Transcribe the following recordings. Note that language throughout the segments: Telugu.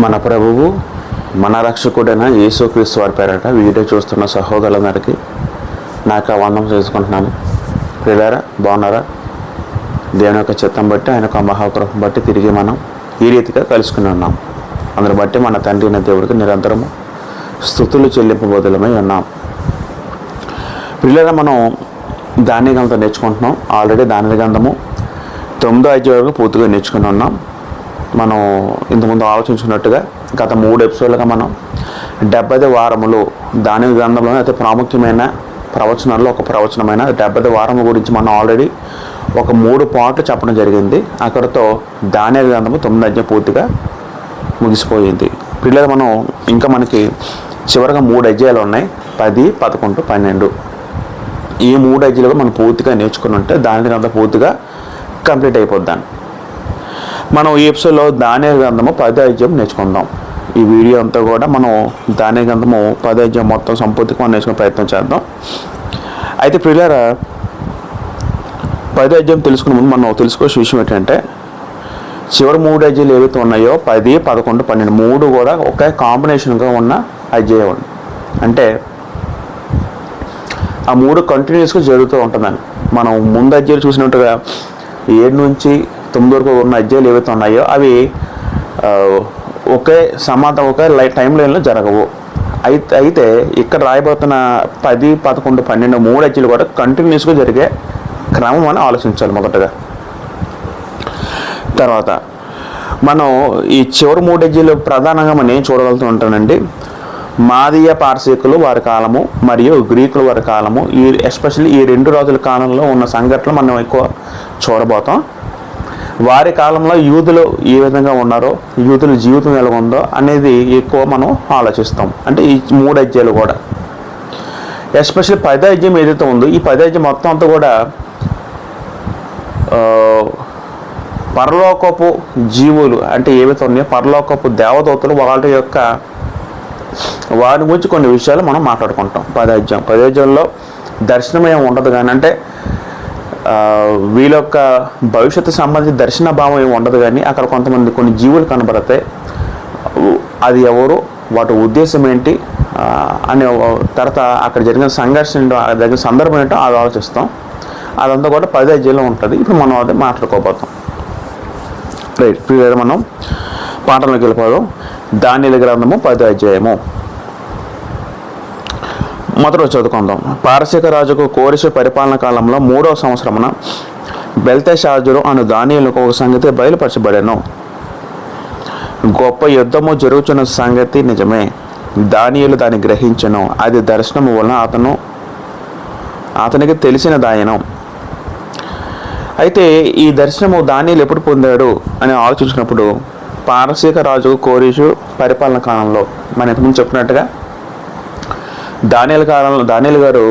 మన ప్రభువు మన రక్షకుడైన యేసుక్రీస్తు వారి పేరట వీడియో చూస్తున్న సహోదరులందరికీ నాకు వందనం చేసుకుంటున్నాను. ప్రియులారా, బాగున్నారా? దేవుని యొక్క చిత్తం బట్టి, ఆయన యొక్క మహాకృపను బట్టి తిరిగి మనం ఈ రీతిగా కలుసుకుని ఉన్నాం. అందుని బట్టి మన తండ్రి అయిన దేవుడికి నిరంతరము స్తుతులు చెల్లింపబోదులమై ఉన్నాం. ప్రియులారా, మనం ధాన్య గ్రంథం నేర్చుకుంటున్నాం. ఆల్రెడీ ధాన్య గ్రంథము 9వ అధ్యాయం వరకు పూర్తిగా నేర్చుకుని ఉన్నాం. మనం ఇంతకుముందు ఆలోచించుకున్నట్టుగా గత 3 ఎపిసోడ్లుగా మనం 70 వారములు ధాన్య గ్రంథంలో అయితే ప్రాముఖ్యమైన ప్రవచనాల్లో ఒక ప్రవచనమైన 70 వారముల గురించి మనం ఆల్రెడీ ఒక 3 పార్ట్లు చెప్పడం జరిగింది. అక్కడితో ధాన్య గ్రంథము 9వ అధ్యాయం పూర్తిగా ముగిసిపోయింది. పిల్లలు మనం ఇంకా మనకి చివరిగా 3 అధ్యాయాలు ఉన్నాయి, 10, 11, 12. ఈ 3 అధ్యాయాలు మనం పూర్తిగా నేర్చుకుని ఉంటే ధాన్య గ్రంథం పూర్తిగా కంప్లీట్ అయిపోద్దాం. మనం ఈ ఎపిసోడ్లో ధాన్య గ్రంథము 10వ అధ్యాయం నేర్చుకుందాం. ఈ వీడియో అంతా కూడా మనం ధాన్య గ్రంథము 10వ అధ్యాయం మొత్తం సంపూర్తిగా మనం నేర్చుకునే ప్రయత్నం చేద్దాం. అయితే ప్రియులారా, 10వ అధ్యాయం తెలుసుకునే ముందు మనం తెలుసుకోవాల్సిన విషయం ఏంటంటే, చివరి 3 అధ్యాయాలు ఏవైతే ఉన్నాయో 10, 11, 12 3 కూడా ఒకే కాంబినేషన్గా ఉన్న అధ్యాయం. అంటే ఆ 3 కంటిన్యూస్గా జరుగుతూ ఉంటుందని మనం ముందు అధ్యాయులు చూసినట్టుగా 7 నుంచి 9 వరకు ఉన్న అధ్యాయాలు ఏవైతే ఉన్నాయో అవి ఒకే టైం లైన్లో జరగవు. అయితే ఇక్కడ రాయబోతున్న 10, 11, 12 3 అధ్యాయాలు కూడా కంటిన్యూస్గా జరిగే క్రమం అని ఆలోచించాలి మొదటగా. తర్వాత మనం ఈ చివరి 3 అధ్యాయాలు ప్రధానంగా మనం ఏం చూడగలుగుతూ ఉంటానండి, మాదీయ పార్శీకులు వారి కాలము మరియు గ్రీకులు వారి కాలము, ఎస్పెషల్లీ ఈ 2 రాజుల కాలంలో ఉన్న సంఘటనలు మనం ఎక్కువ చూడబోతాం. వారి కాలంలో యూదులు ఏ విధంగా ఉన్నారో, యూదుల జీవితం ఎలా ఉందో అనేది ఎక్కువ మనం ఆలోచిస్తాం. అంటే ఈ 3 అధ్యాయాలు కూడా, ఎస్పెషల్లీ 10వ అధ్యాయం ఏదైతే ఉందో ఈ 10వ అధ్యాయం మొత్తం అంతా కూడా పరలోకపు జీవులు అంటే ఏవైతే ఉన్నాయో పరలోకపు దేవదూతలు వారి గురించి కొన్ని విషయాలు మనం మాట్లాడుకుంటాం. 10వ అధ్యాయంలో దర్శనం ఏమి ఉండదు, కానీ అంటే వీళ్ళ యొక్క భవిష్యత్తు సంబంధించి దర్శన భావం ఏమి ఉండదు, కానీ అక్కడ కొన్ని జీవులు కనబడతాయి. అది ఎవరు, వాటి ఉద్దేశం ఏంటి అనే తర్వాత అక్కడ జరిగిన సంఘర్షణ జరిగిన సందర్భం ఏంటో అది ఆలోచిస్తాం. అదంతా కూడా 10వ అధ్యాయంలో ఉంటుంది. ఇప్పుడు మనం అది మాట్లాడుకోబోతాం. రైట్, ప్రియులారా, మనం పాఠంలోకి వెళ్ళిపోదాం. దానియేలు గ్రంథము 10వ అధ్యాయము మొదట చదువుకుందాం. పారసీక రాజుకు కోరెషు పరిపాలన కాలంలో 3వ సంవత్సరమున బెల్తెషాజరు అను దానియేలుకు ఒక సంగతి బయలుపరచబడెను. గొప్ప యుద్ధము జరుగుతున్న సంగతి నిజమే. దానియేలు దాన్ని గ్రహించెను. అది దర్శనము వలన అతనికి తెలిసినదాయను. అయితే ఈ దర్శనము దానియేలు ఎప్పుడు పొందాడు అని ఆలోచించినప్పుడు పారసీక రాజు కోరెషు పరిపాలన కాలంలో, మన ఇంతకుముందు చెప్పినట్టుగా దానియేలు గారు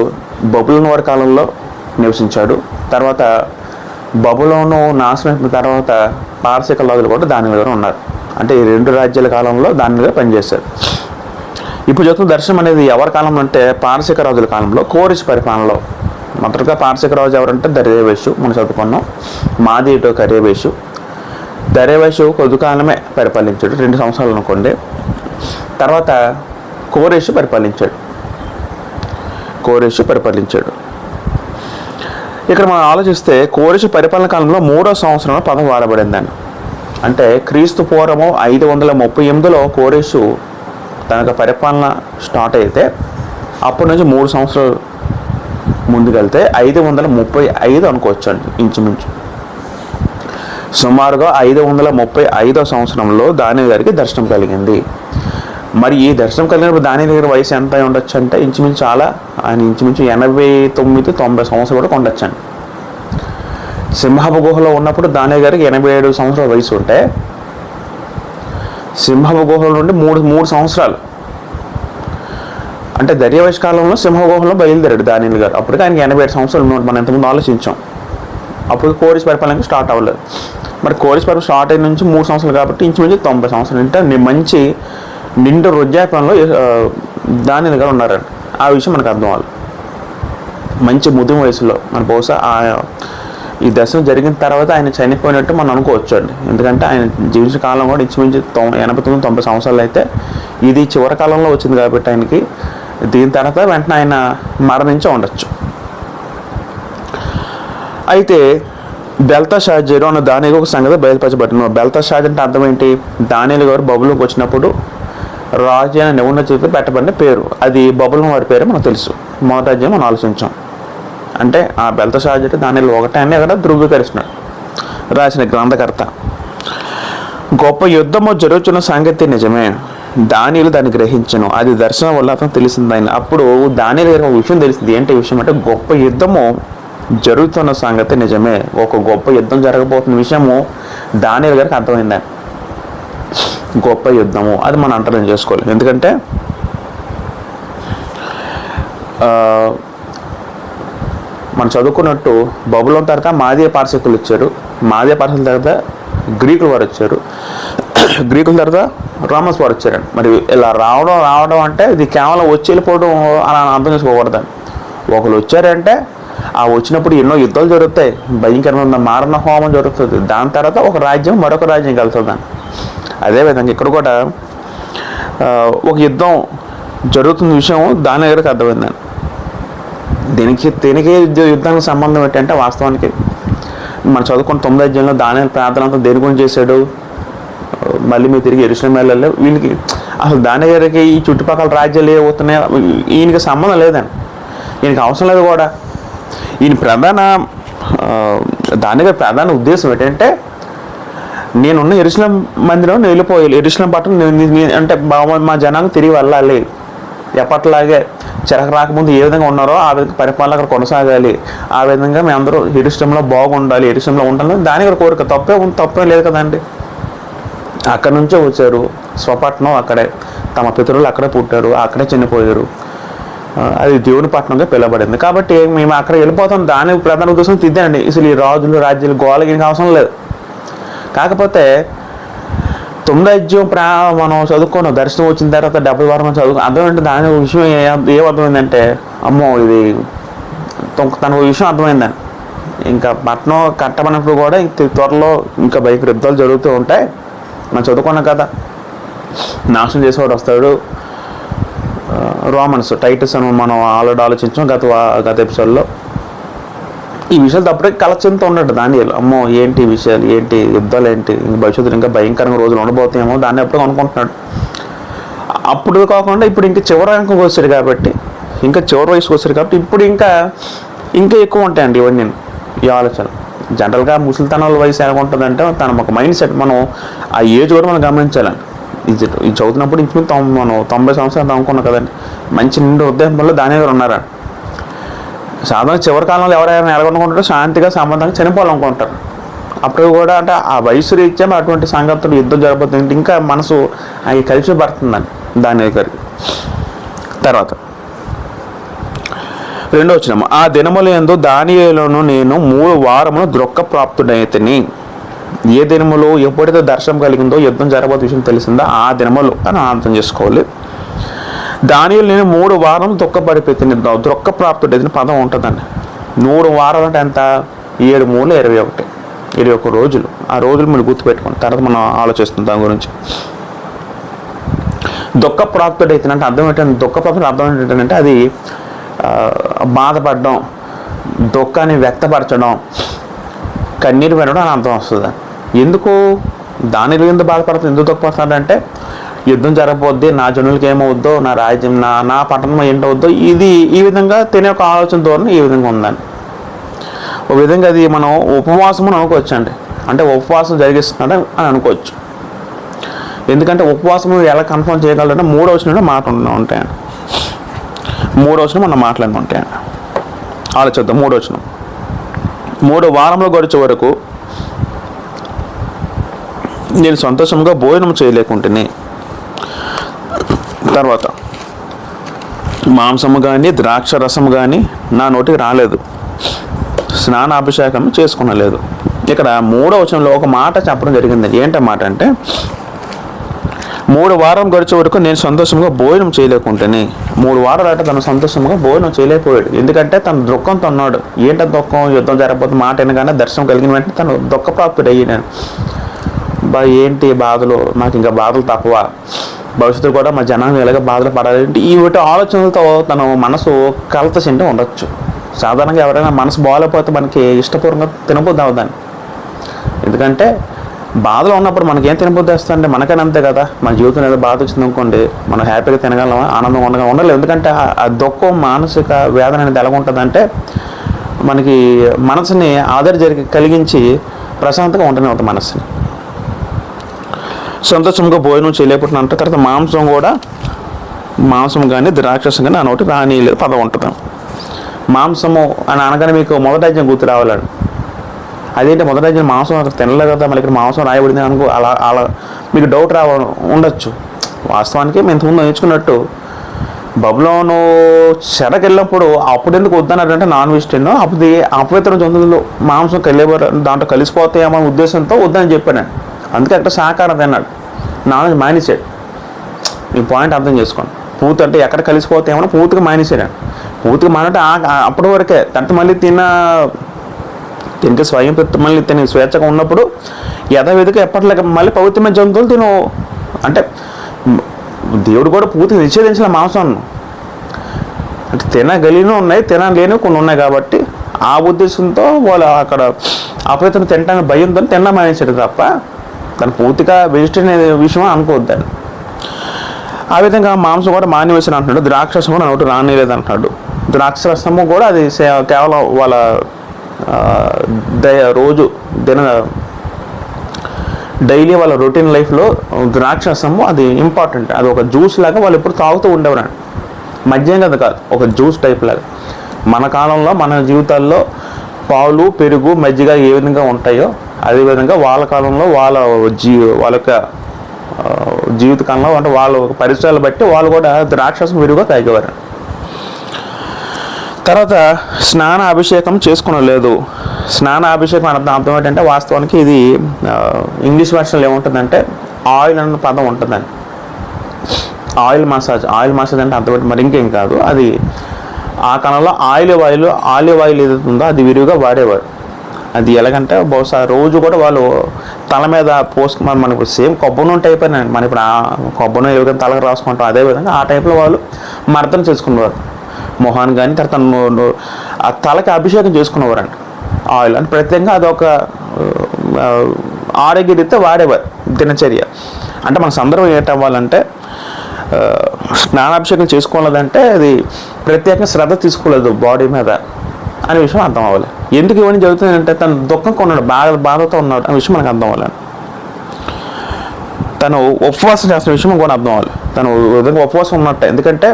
బబులోను వారి కాలంలో నివసించాడు. తర్వాత బబులోను నాశనం అయిన తర్వాత పారసీక రాజులు కూడా దానియేలు గారు ఉన్నారు. అంటే ఈ 2 రాజ్యాల కాలంలో దానియేలు గారు పనిచేశారు. ఇప్పుడు చెప్తున్న దర్శనం అనేది ఎవరి కాలంలో అంటే పారసీక రాజుల కాలంలో కోరెషు పరిపాలనలో. మొదటగా పారసీక రాజు ఎవరంటే దర్యావేషు, మనం చదువుకున్నాం. మాదీయుడు కర్యవేషు. దర్యావేషు కొద్దికాలమే పరిపాలించాడు, 2 సంవత్సరాలు అనుకోండి. తర్వాత కోరెషు పరిపాలించాడు. ఇక్కడ మనం ఆలోచిస్తే కోరెషు పరిపాలన కాలంలో 3వ సంవత్సరంలో పదం వాడబడిందని. అంటే క్రీస్తు పూర్వము 538లో కోరెషు తన పరిపాలన స్టార్ట్ అయితే అప్పటి నుంచి 3 సంవత్సరాలు ముందుకెళ్తే 535 అనుకోవచ్చండి ఇంచుమించు. సుమారుగా 535వ సంవత్సరంలో దానియేలు గారికి దర్శనం కలిగింది. మరి ఈ దర్శనం కలిగినప్పుడు దానియేలు గారి వయసు ఎంత అయి ఉండొచ్చు అంటే ఇంచుమించు ఆయన 89-90 సంవత్సరాలు కూడా ఉండొచ్చండి. సింహపు గుహలో ఉన్నప్పుడు దానియేలు గారికి 87 సంవత్సరాల వయసు ఉంటే, సింహపు గుహల నుండి 3 సంవత్సరాలు అంటే దర్యావేషు కాలంలో సింహ గుహలో బయలుదేరాడు దానియేలు గారు. అప్పటికి ఆయనకి 87 సంవత్సరాలు ఉన్నట్టు మనం ఎంతమంది ఆలోచించాం. అప్పుడు కోరెషు పరిపాలనకి స్టార్ట్ అవ్వలేదు. మరి కోరెషు పరిపాలన స్టార్ట్ అయిన నుంచి 3 సంవత్సరాలు కాబట్టి ఇంచుమించు 90 సంవత్సరాలు. అంటే మంచి నిండు వృద్ధాప్యంలో దానియేలు గారు ఉన్నారండి. ఆ విషయం మనకు అర్థం అవ్వాలి. మంచి ముదిమ వయసులో మన బహుశా ఈ దర్శనం జరిగిన తర్వాత ఆయన చనిపోయినట్టు మనం అనుకోవచ్చు అండి. ఎందుకంటే ఆయన జీవించిన కాలం కూడా ఇంచుమించు 89-90 సంవత్సరాలు అయితే ఇది చివరి కాలంలో వచ్చింది కాబట్టి ఆయనకి దీని తర్వాత వెంటనే ఆయన మరణించి ఉండొచ్చు. అయితే బెల్తషాజరు అన్న దానియేలు ఒక సంగతి బయలుపరచబడిన. బెల్తషాజర్ అంటే అర్థం ఏంటి? దానియేలు గారు బబులోకి వచ్చినప్పుడు రాజు అయిన నెబుకద్నెజరు చేతిలో పెట్టబడిన పేరు. అది బబులోను వారి పేరు మనకు తెలుసు. మొదటి అధ్యాయం మనం ఆలోచించాం. అంటే ఆ బెల్తషాజర్ దానియేలు ఒకటే అని అక్కడ ధృవీకరిస్తున్నాడు రాసిన గ్రంథకర్త. గొప్ప యుద్ధము జరుగుతున్న సంగతి నిజమే, దానియేలు దాన్ని గ్రహించను, అది దర్శనం వల్ల అతను తెలిసింది ఆయన. అప్పుడు దానియేలు గారికి ఒక విషయం తెలిసింది. ఏంటి విషయం అంటే గొప్ప యుద్ధము జరుగుతున్న సంగతి నిజమే. ఒక గొప్ప యుద్ధం జరగబోతున్న విషయము దానియేలు గారికి అర్థమైంది. గొప్ప యుద్ధము అది మనం అంతరం చేసుకోవాలి. ఎందుకంటే మనం చదువుకున్నట్టు బబులోను తర్వాత మాదీయ పారసీకులు వచ్చారు. మాదీయ పారసీకుల తర్వాత గ్రీకులు వారు వచ్చారు. గ్రీకుల తర్వాత రోమన్స్ వారు వచ్చారండి. మరి ఇలా రావడం అంటే ఇది కేవలం వచ్చి వెళ్ళిపోవడం అలా అర్థం చేసుకోకూడదండి. ఒకరు వచ్చారంటే ఆ వచ్చినప్పుడు ఎన్నో యుద్ధాలు జరుగుతాయి, భయంకరమైన మారణ హోమం జరుగుతుంది. దాని తర్వాత ఒక రాజ్యం మరొక రాజ్యం కలుతుందని. అదేవిధంగా ఇక్కడ కూడా ఒక యుద్ధం జరుగుతున్న విషయం దాని దగ్గరకు అర్థమైందండి. దీనికి యుద్ధానికి సంబంధం ఏంటంటే వాస్తవానికి మనం చదువుకున్న 9వ అధ్యాయంలో దానియేలు ప్రార్థన అంతా దేని గురించి చేశాడు? మళ్ళీ మీరు తిరిగి యెరూషలేము వెళ్ళాలి. వీళ్ళకి అసలు దానియేలుకి ఈ చుట్టుపక్కల రాజ్యాలు ఏమవుతున్నాయి ఈయనకి సంబంధం లేదండి. ఈయనకి అవసరం లేదు కూడా. ఈయన దానియేలు ప్రధాన ఉద్దేశం ఏంటంటే నేనున్న యెరూషలేము మందిరం నేను వెళ్ళిపోయాలి, యెరూషలేము పట్టణం అంటే మా జనానికి తిరిగి వెళ్ళాలి, ఎప్పట్లాగే చెరకు రాకముందు ఏ విధంగా ఉన్నారో ఆ విధంగా పరిపాలన అక్కడ కొనసాగాలి, ఆ విధంగా మేము అందరూ యెరూషలేములో బాగుండాలి, యెరూషలేములో ఉండాలి దాని కోరిక. తప్పే లేదు కదండి. అక్కడి నుంచే వచ్చారు, స్వపట్నం అక్కడే, తమ పితరులు అక్కడే పుట్టారు, అక్కడే చనిపోయారు, అది దేవుని పట్టణంగా పిలవబడింది. కాబట్టి మేము అక్కడ వెళ్ళిపోతాం. దాని ప్రధాన ఉద్దేశం తిద్దండి. అసలు ఈ రాజ్యాలు గోలకి అవసరం లేదు. కాకపోతే 9వ అధ్యాయం మనం చదువుకున్నాం. దర్శనం వచ్చిన తర్వాత 70 వారం మనం చదువుకున్నాం. అర్థమైంటే దాని విషయం ఏమర్థమైందంటే అమ్మో ఇది తన విషయం అర్థమైందని. ఇంకా పట్టణం కట్టబడినప్పుడు కూడా త్వరలో ఇంకా భయంకర యుద్ధాలు జరుగుతూ ఉంటాయి. మనం చదువుకున్నాం కదా, నాశనం చేసేవాడు వస్తాడు. రోమన్స్ టైటస్ అని మనం ఆల్రెడీ ఆలోచించాం గత ఎపిసోడ్లో. ఈ విషయాలు తప్పుడే కలచంతో ఉన్నట్టు దానియేలు. అమ్మో ఏంటి విషయాలు, ఏంటి యుద్ధాలు, ఏంటి భవిష్యత్తులో ఇంకా భయంకరంగా రోజులు ఉండబోతాయేమో దాన్ని ఎప్పుడు అనుకుంటున్నాడు. అప్పుడు కాకుండా ఇప్పుడు ఇంకా చివరి ర్యాంకుకి వచ్చాడు కాబట్టి, ఇంకా చివరి వయసుకు వచ్చాడు కాబట్టి ఇప్పుడు ఇంకా ఎక్కువ ఉంటాయండి ఇవన్నీ ఈ ఆలోచనలు. జనరల్గా ముసలితనాల వయసు ఎలా ఉంటుందంటే తన ఒక మైండ్ సెట్ మనం ఆ ఏజ్ కూడా మనం గమనించాలండి. ఇది చదువుతున్నప్పుడు ఇంచుమించు మనం 90 సంవత్సరాలు అనుకున్నాం కదండి. మంచి నిండు ఉద్దేశం వల్ల దానియేలు గారు ఉన్నారు. సాధారణ చివరి కాలంలో ఎవరైనా ఎలాగొనుకుంటారో శాంతిగా సంబంధంగా చనిపోవాలనుకుంటారు. అప్పుడు కూడా అంటే ఆ వయసు రీత్యా అటువంటి సంగతులు యుద్ధం జరగబోతుంది. ఇంకా మనసు అవి కలిసి పడుతుందండి దానియేలు గారికి. తర్వాత 2వ వచనం, ఆ దినముల యందు దానియేలును నేను 3 వారములు దుఃఖ ప్రాప్తుడైతిని. ఏ దినములో ఎప్పుడైతే దర్శనం కలిగిందో యుద్ధం జరగబోయే విషయం తెలిసిందో ఆ దినములు అని అర్థం చేసుకోవాలి. దానియేలు నేను 3 వారం దుఃఖపడిపోతుంది. దుఃఖ ప్రాప్తుడైన పదం ఉంటుందండి. 3 వారాలు అంటే ఎంత? 7 3 21 రోజులు. ఆ రోజులు మీరు గుర్తుపెట్టుకోండి. తర్వాత మనం ఆలోచిస్తాం దాని గురించి. దుఃఖ ప్రాప్తుడైతే అంటే అర్థం ఏంటంటే, దుఃఖ ప్రాప్తుడు అర్థం ఏంటంటే అది బాధపడడం, దుఃఖాన్ని వ్యక్తపరచడం, కన్నీరు పెట్టడం అని అర్థం వస్తుంది. ఎందుకు దానిలో ఎందుకు బాధపడుతుంది, ఎందుకు దుఃఖపడుతున్నాడంటే యుద్ధం జరగబోద్ది, నా జనులకి ఏమవుద్దో, నా రాజ్యం నా పట్టణం ఏంటవుద్దో, ఇది ఈ విధంగా తినే ఒక ఆలోచన ధోరణి ఈ విధంగా ఉందని. ఒక విధంగా అది మనం ఉపవాసం అని అనుకోవచ్చు అండి. అంటే ఉపవాసం జరిగిస్తున్నాడు అని అనుకోవచ్చు. ఎందుకంటే ఉపవాసం ఎలా కన్ఫర్మ్ చేయగలరంటే 3వ వచనంలో మాట ఉంటాయండి. 3వ వచనం మనం మాట్లాడి ఉంటాయండి. ఆలోచిద్దాం. 3వ వచనం, 3 వారంలో గడిచే వరకు నేను సంతోషంగా భోజనం చేయలేకుంటుని. తర్వాత మాంసము కానీ ద్రాక్ష రసము కానీ నా నోటికి రాలేదు, స్నానాభిషేకం చేసుకునలేదు. ఇక్కడ 3వ వచనంలో ఒక మాట చెప్పడం జరిగింది. ఏంటన్నమాట అంటే 3 వారం గడిచే వరకు నేను సంతోషంగా భోజనం చేయలేకుంటేనే. 3 వారాలు అంటే తను సంతోషంగా భోజనం చేయలేకపోయాడు. ఎందుకంటే తను దుఃఖంతో ఉన్నాడు. ఏంటో దుఃఖం, యుద్ధం జరగబోతే మాట వినగానే దర్శనం కలిగిన వెంటనే తను దుఃఖప్రాప్తుడు అయ్యాను. ఏంటి బాధలు, నాకు ఇంకా బాధలు తక్కువ, భవిష్యత్తు కూడా మా జనాన్ని ఎలాగ బాధలు పడాలి ఈ వీటి ఆలోచనలతో తన మనసు కలత చెంది ఉండొచ్చు. సాధారణంగా ఎవరైనా మనసు బాగాలేకపోతే మనకి ఇష్టపూర్వకంగా తినబుద్ధి అవుదాన్ని. ఎందుకంటే బాధలో ఉన్నప్పుడు మనకేం తినబుద్ధి వేస్తుందంటే మనకైనా అంతే కదా. మన జీవితం ఏదో బాధ వచ్చింది అనుకోండి, మనం హ్యాపీగా తినగలమా, ఆనందంగా ఉండలేదు. ఎందుకంటే ఆ దుఃఖం, మానసిక వేదన అనేది ఎలా ఉంటుందంటే మనకి మనసుని కలిగించి ప్రశాంతంగా ఉండనే ఉంటుంది మనసుని. సంతోషంగా భోజనం చేయలేకపోతున్నా అంటే తర్వాత మాంసం కానీ ద్రాక్షసం కానీ అనొకటి రానిలేదు పదం ఉంటుంది. మాంసము అని అనగానే మీకు మొదటి అధ్యాయం గుర్తు రావాలండి. అదేంటి మొదటి అధ్యాయం మాంసం అక్కడ తినలేదు కదా, మళ్ళీ ఇక్కడ మాంసం రాయబడింది అనుకో, అలా మీకు డౌట్ ఉండొచ్చు. వాస్తవానికి మేము ఇంతకుముందు నేర్చుకున్నట్టు బబులోను చెరకు వెళ్ళినప్పుడు అప్పుడు ఎందుకు వద్దన్నారంటే నాన్ వెజిటేరియన్ అప్పుడు అపవిత్ర జంతువులు మాంసం దాంట్లో కలిసిపోతాయేమో ఉద్దేశంతో వద్దని చెప్పాను. అందుకే అక్కడ శాకాహారం తిన్నాడు, నాన్ వెజ్ మానేసాడు. ఈ పాయింట్ అర్థం చేసుకోండి. పూర్తి అంటే ఎక్కడ కలిసిపోతాయేమో పూర్తిగా మానేసాడు. పూర్తిగా మానంటే అప్పటి వరకే. తర్వాత మళ్ళీ తినక స్వయం మళ్ళీ తిని స్వేచ్ఛగా ఉన్నప్పుడు యథావిధిగా ఎప్పటిలాగా మళ్ళీ పవిత్రమైన జంతువులు తిను. అంటే దేవుడు కూడా పూర్తిగా నిషేధించిన మాంసం అంటే తినగలిగిన ఉన్నాయి, తినలేని కొన్ని ఉన్నాయి. కాబట్టి ఆ ఉద్దేశంతో వాళ్ళు అక్కడ అపవిత్రం తినడానికి భయంతో తిన్న మానేసాడు తప్ప తను పూర్తిగా వెజిటేరియన్ విషయం అనుకోవద్దాడు. ఆ విధంగా మాంసం కూడా మానేవేసిన అంటున్నాడు. ద్రాక్షరసం కూడా ఒకటి రానిలేదు అంటున్నాడు. ద్రాక్షరసము కూడా అది కేవలం వాళ్ళ రోజు డైలీ వాళ్ళ రొటీన్ లైఫ్లో ద్రాక్షరసము అది ఇంపార్టెంట్. అది ఒక జ్యూస్ లాగా వాళ్ళు ఎప్పుడు తాగుతూ ఉండేవారు. మద్యం కదా కాదు, ఒక జ్యూస్ టైప్ లాగా. మన కాలంలో మన జీవితాల్లో పాలు, పెరుగు, మజ్జిగ ఏ విధంగా ఉంటాయో అదేవిధంగా వాళ్ళ కాలంలో వాళ్ళ యొక్క జీవితకాలంలో అంటే వాళ్ళ పరిసరాలు బట్టి వాళ్ళు కూడా ద్రాక్షరసం విరిగా తాగేవారు. తర్వాత స్నాన అభిషేకం చేసుకునలేదు. స్నాన అభిషేకం అర్థం ఏంటంటే వాస్తవానికి ఇది ఇంగ్లీష్ వర్షన్లో ఏముంటుందంటే ఆయిల్ అన్న పదం ఉంటుందని. ఆయిల్ మసాజ్ అంటే అర్థం మరి ఇంకేం కాదు. అది ఆ కాలంలో ఆలివ్ ఆయిల్ ఏదైతే ఉందో అది విరివిగా వాడేవాడు. అది ఎలాగంటే బహుశా రోజు కూడా వాళ్ళు తల మీద పోసుకున్నారు. మనకు సేమ్ కొబ్బరి నూనె టైప్ అయినండి. మనం ఇప్పుడు కొబ్బరి నూనె ఏ విధంగా తలకు రాసుకుంటాం అదేవిధంగా ఆ టైప్లో వాళ్ళు మర్దన చేసుకునేవారు మొహాన్ని. కానీ తర్వాత ఆ తలకి అభిషేకం చేసుకునేవారండి ఆయిల్ అని ప్రత్యేకంగా అదొక ఆరోగ్యరీత్యా వాడేవారు దినచర్య. అంటే మన సందర్భం ఏంటవ్వాలంటే స్నానాభిషేకం చేసుకోలేదంటే అది ప్రత్యేకంగా శ్రద్ధ తీసుకోలేదు బాడీ మీద అనే విషయం అర్థం అవ్వాలి. ఎందుకు ఇవన్నీ జరుగుతుందంటే తను దుఃఖంగా ఉన్నాడు, బాధతో ఉన్నాడు అనే విషయం మనకు అర్థం అవ్వాలి. తను ఉపవాసం చేస్తున్న విషయం కూడా అర్థం అవ్వాలి. తను విధంగా ఉపవాసం ఉన్నట్టే. ఎందుకంటే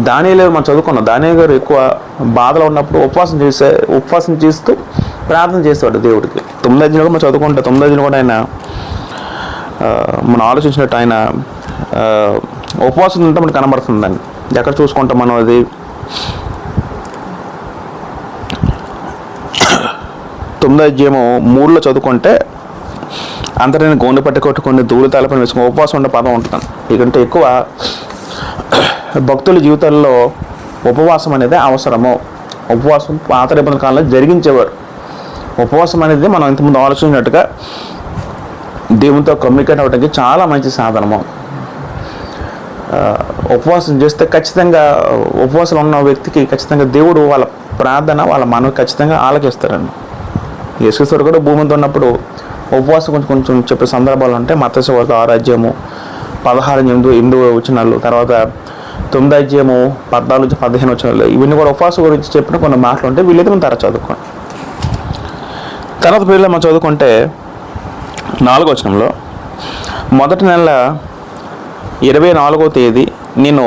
దానియేలు మనం చదువుకున్నాం. దానియేలు గారు ఎక్కువ బాధలో ఉన్నప్పుడు ఉపవాసం చేస్తూ ప్రార్థన చేసేవాడు దేవుడికి. 9 అధ్యాయంలో మనం చదువుకుంటే 9 అధ్యాయంలో కూడా ఆయన మనం ఆలోచించినట్టు ఆయన ఉపవాసం ఉంటే మనకు కనబడుతుందండి. ఎక్కడ చూసుకుంటాం మనం అది 9 అధ్యాయము 3లో చదువుకుంటే అంతటా గోనె పట్టి కొట్టుకొని ధూళి తలపని వేసుకుని ఉపవాసం ఉండే పదం ఉంటుంది. ఎందుకంటే ఎక్కువ భక్తుల జీవితాల్లో ఉపవాసం అనేది అవసరము. ఉపవాసం పాత నిబంధనల కాలంలో జరిగించేవారు. ఉపవాసం అనేది మనం ఇంతకుముందు ఆలోచించినట్టుగా దేవునితో కమ్యూనికేట్ అవ్వడానికి చాలా మంచి సాధనము. ఉపవాసం చేస్తే ఖచ్చితంగా ఉపవాసం ఉన్న వ్యక్తికి ఖచ్చితంగా దేవుడు వాళ్ళ ప్రార్థన వాళ్ళ మనవి ఖచ్చితంగా ఆలకిస్తారండి. యేసుక్రీస్తు కూడా భూమి మీద ఉన్నప్పుడు ఉపవాసం కొంచెం చెప్పే సందర్భాలు ఉంటాయి. మత్తయి సువార్త 6 అధ్యాయము 16-8 వచనాలు, తర్వాత 9 అధ్యాయము 14-15 వచనాలు, ఇవన్నీ కూడా ఉపవాసం గురించి చెప్పిన కొన్ని మాటలు ఉంటాయి. వీళ్ళైతే మనం తర్వాత చదువుకోండి. తర్వాత పేర్లో మనం చదువుకుంటే 4వ వచనంలో మొదటి నెల 24వ తేదీ నేను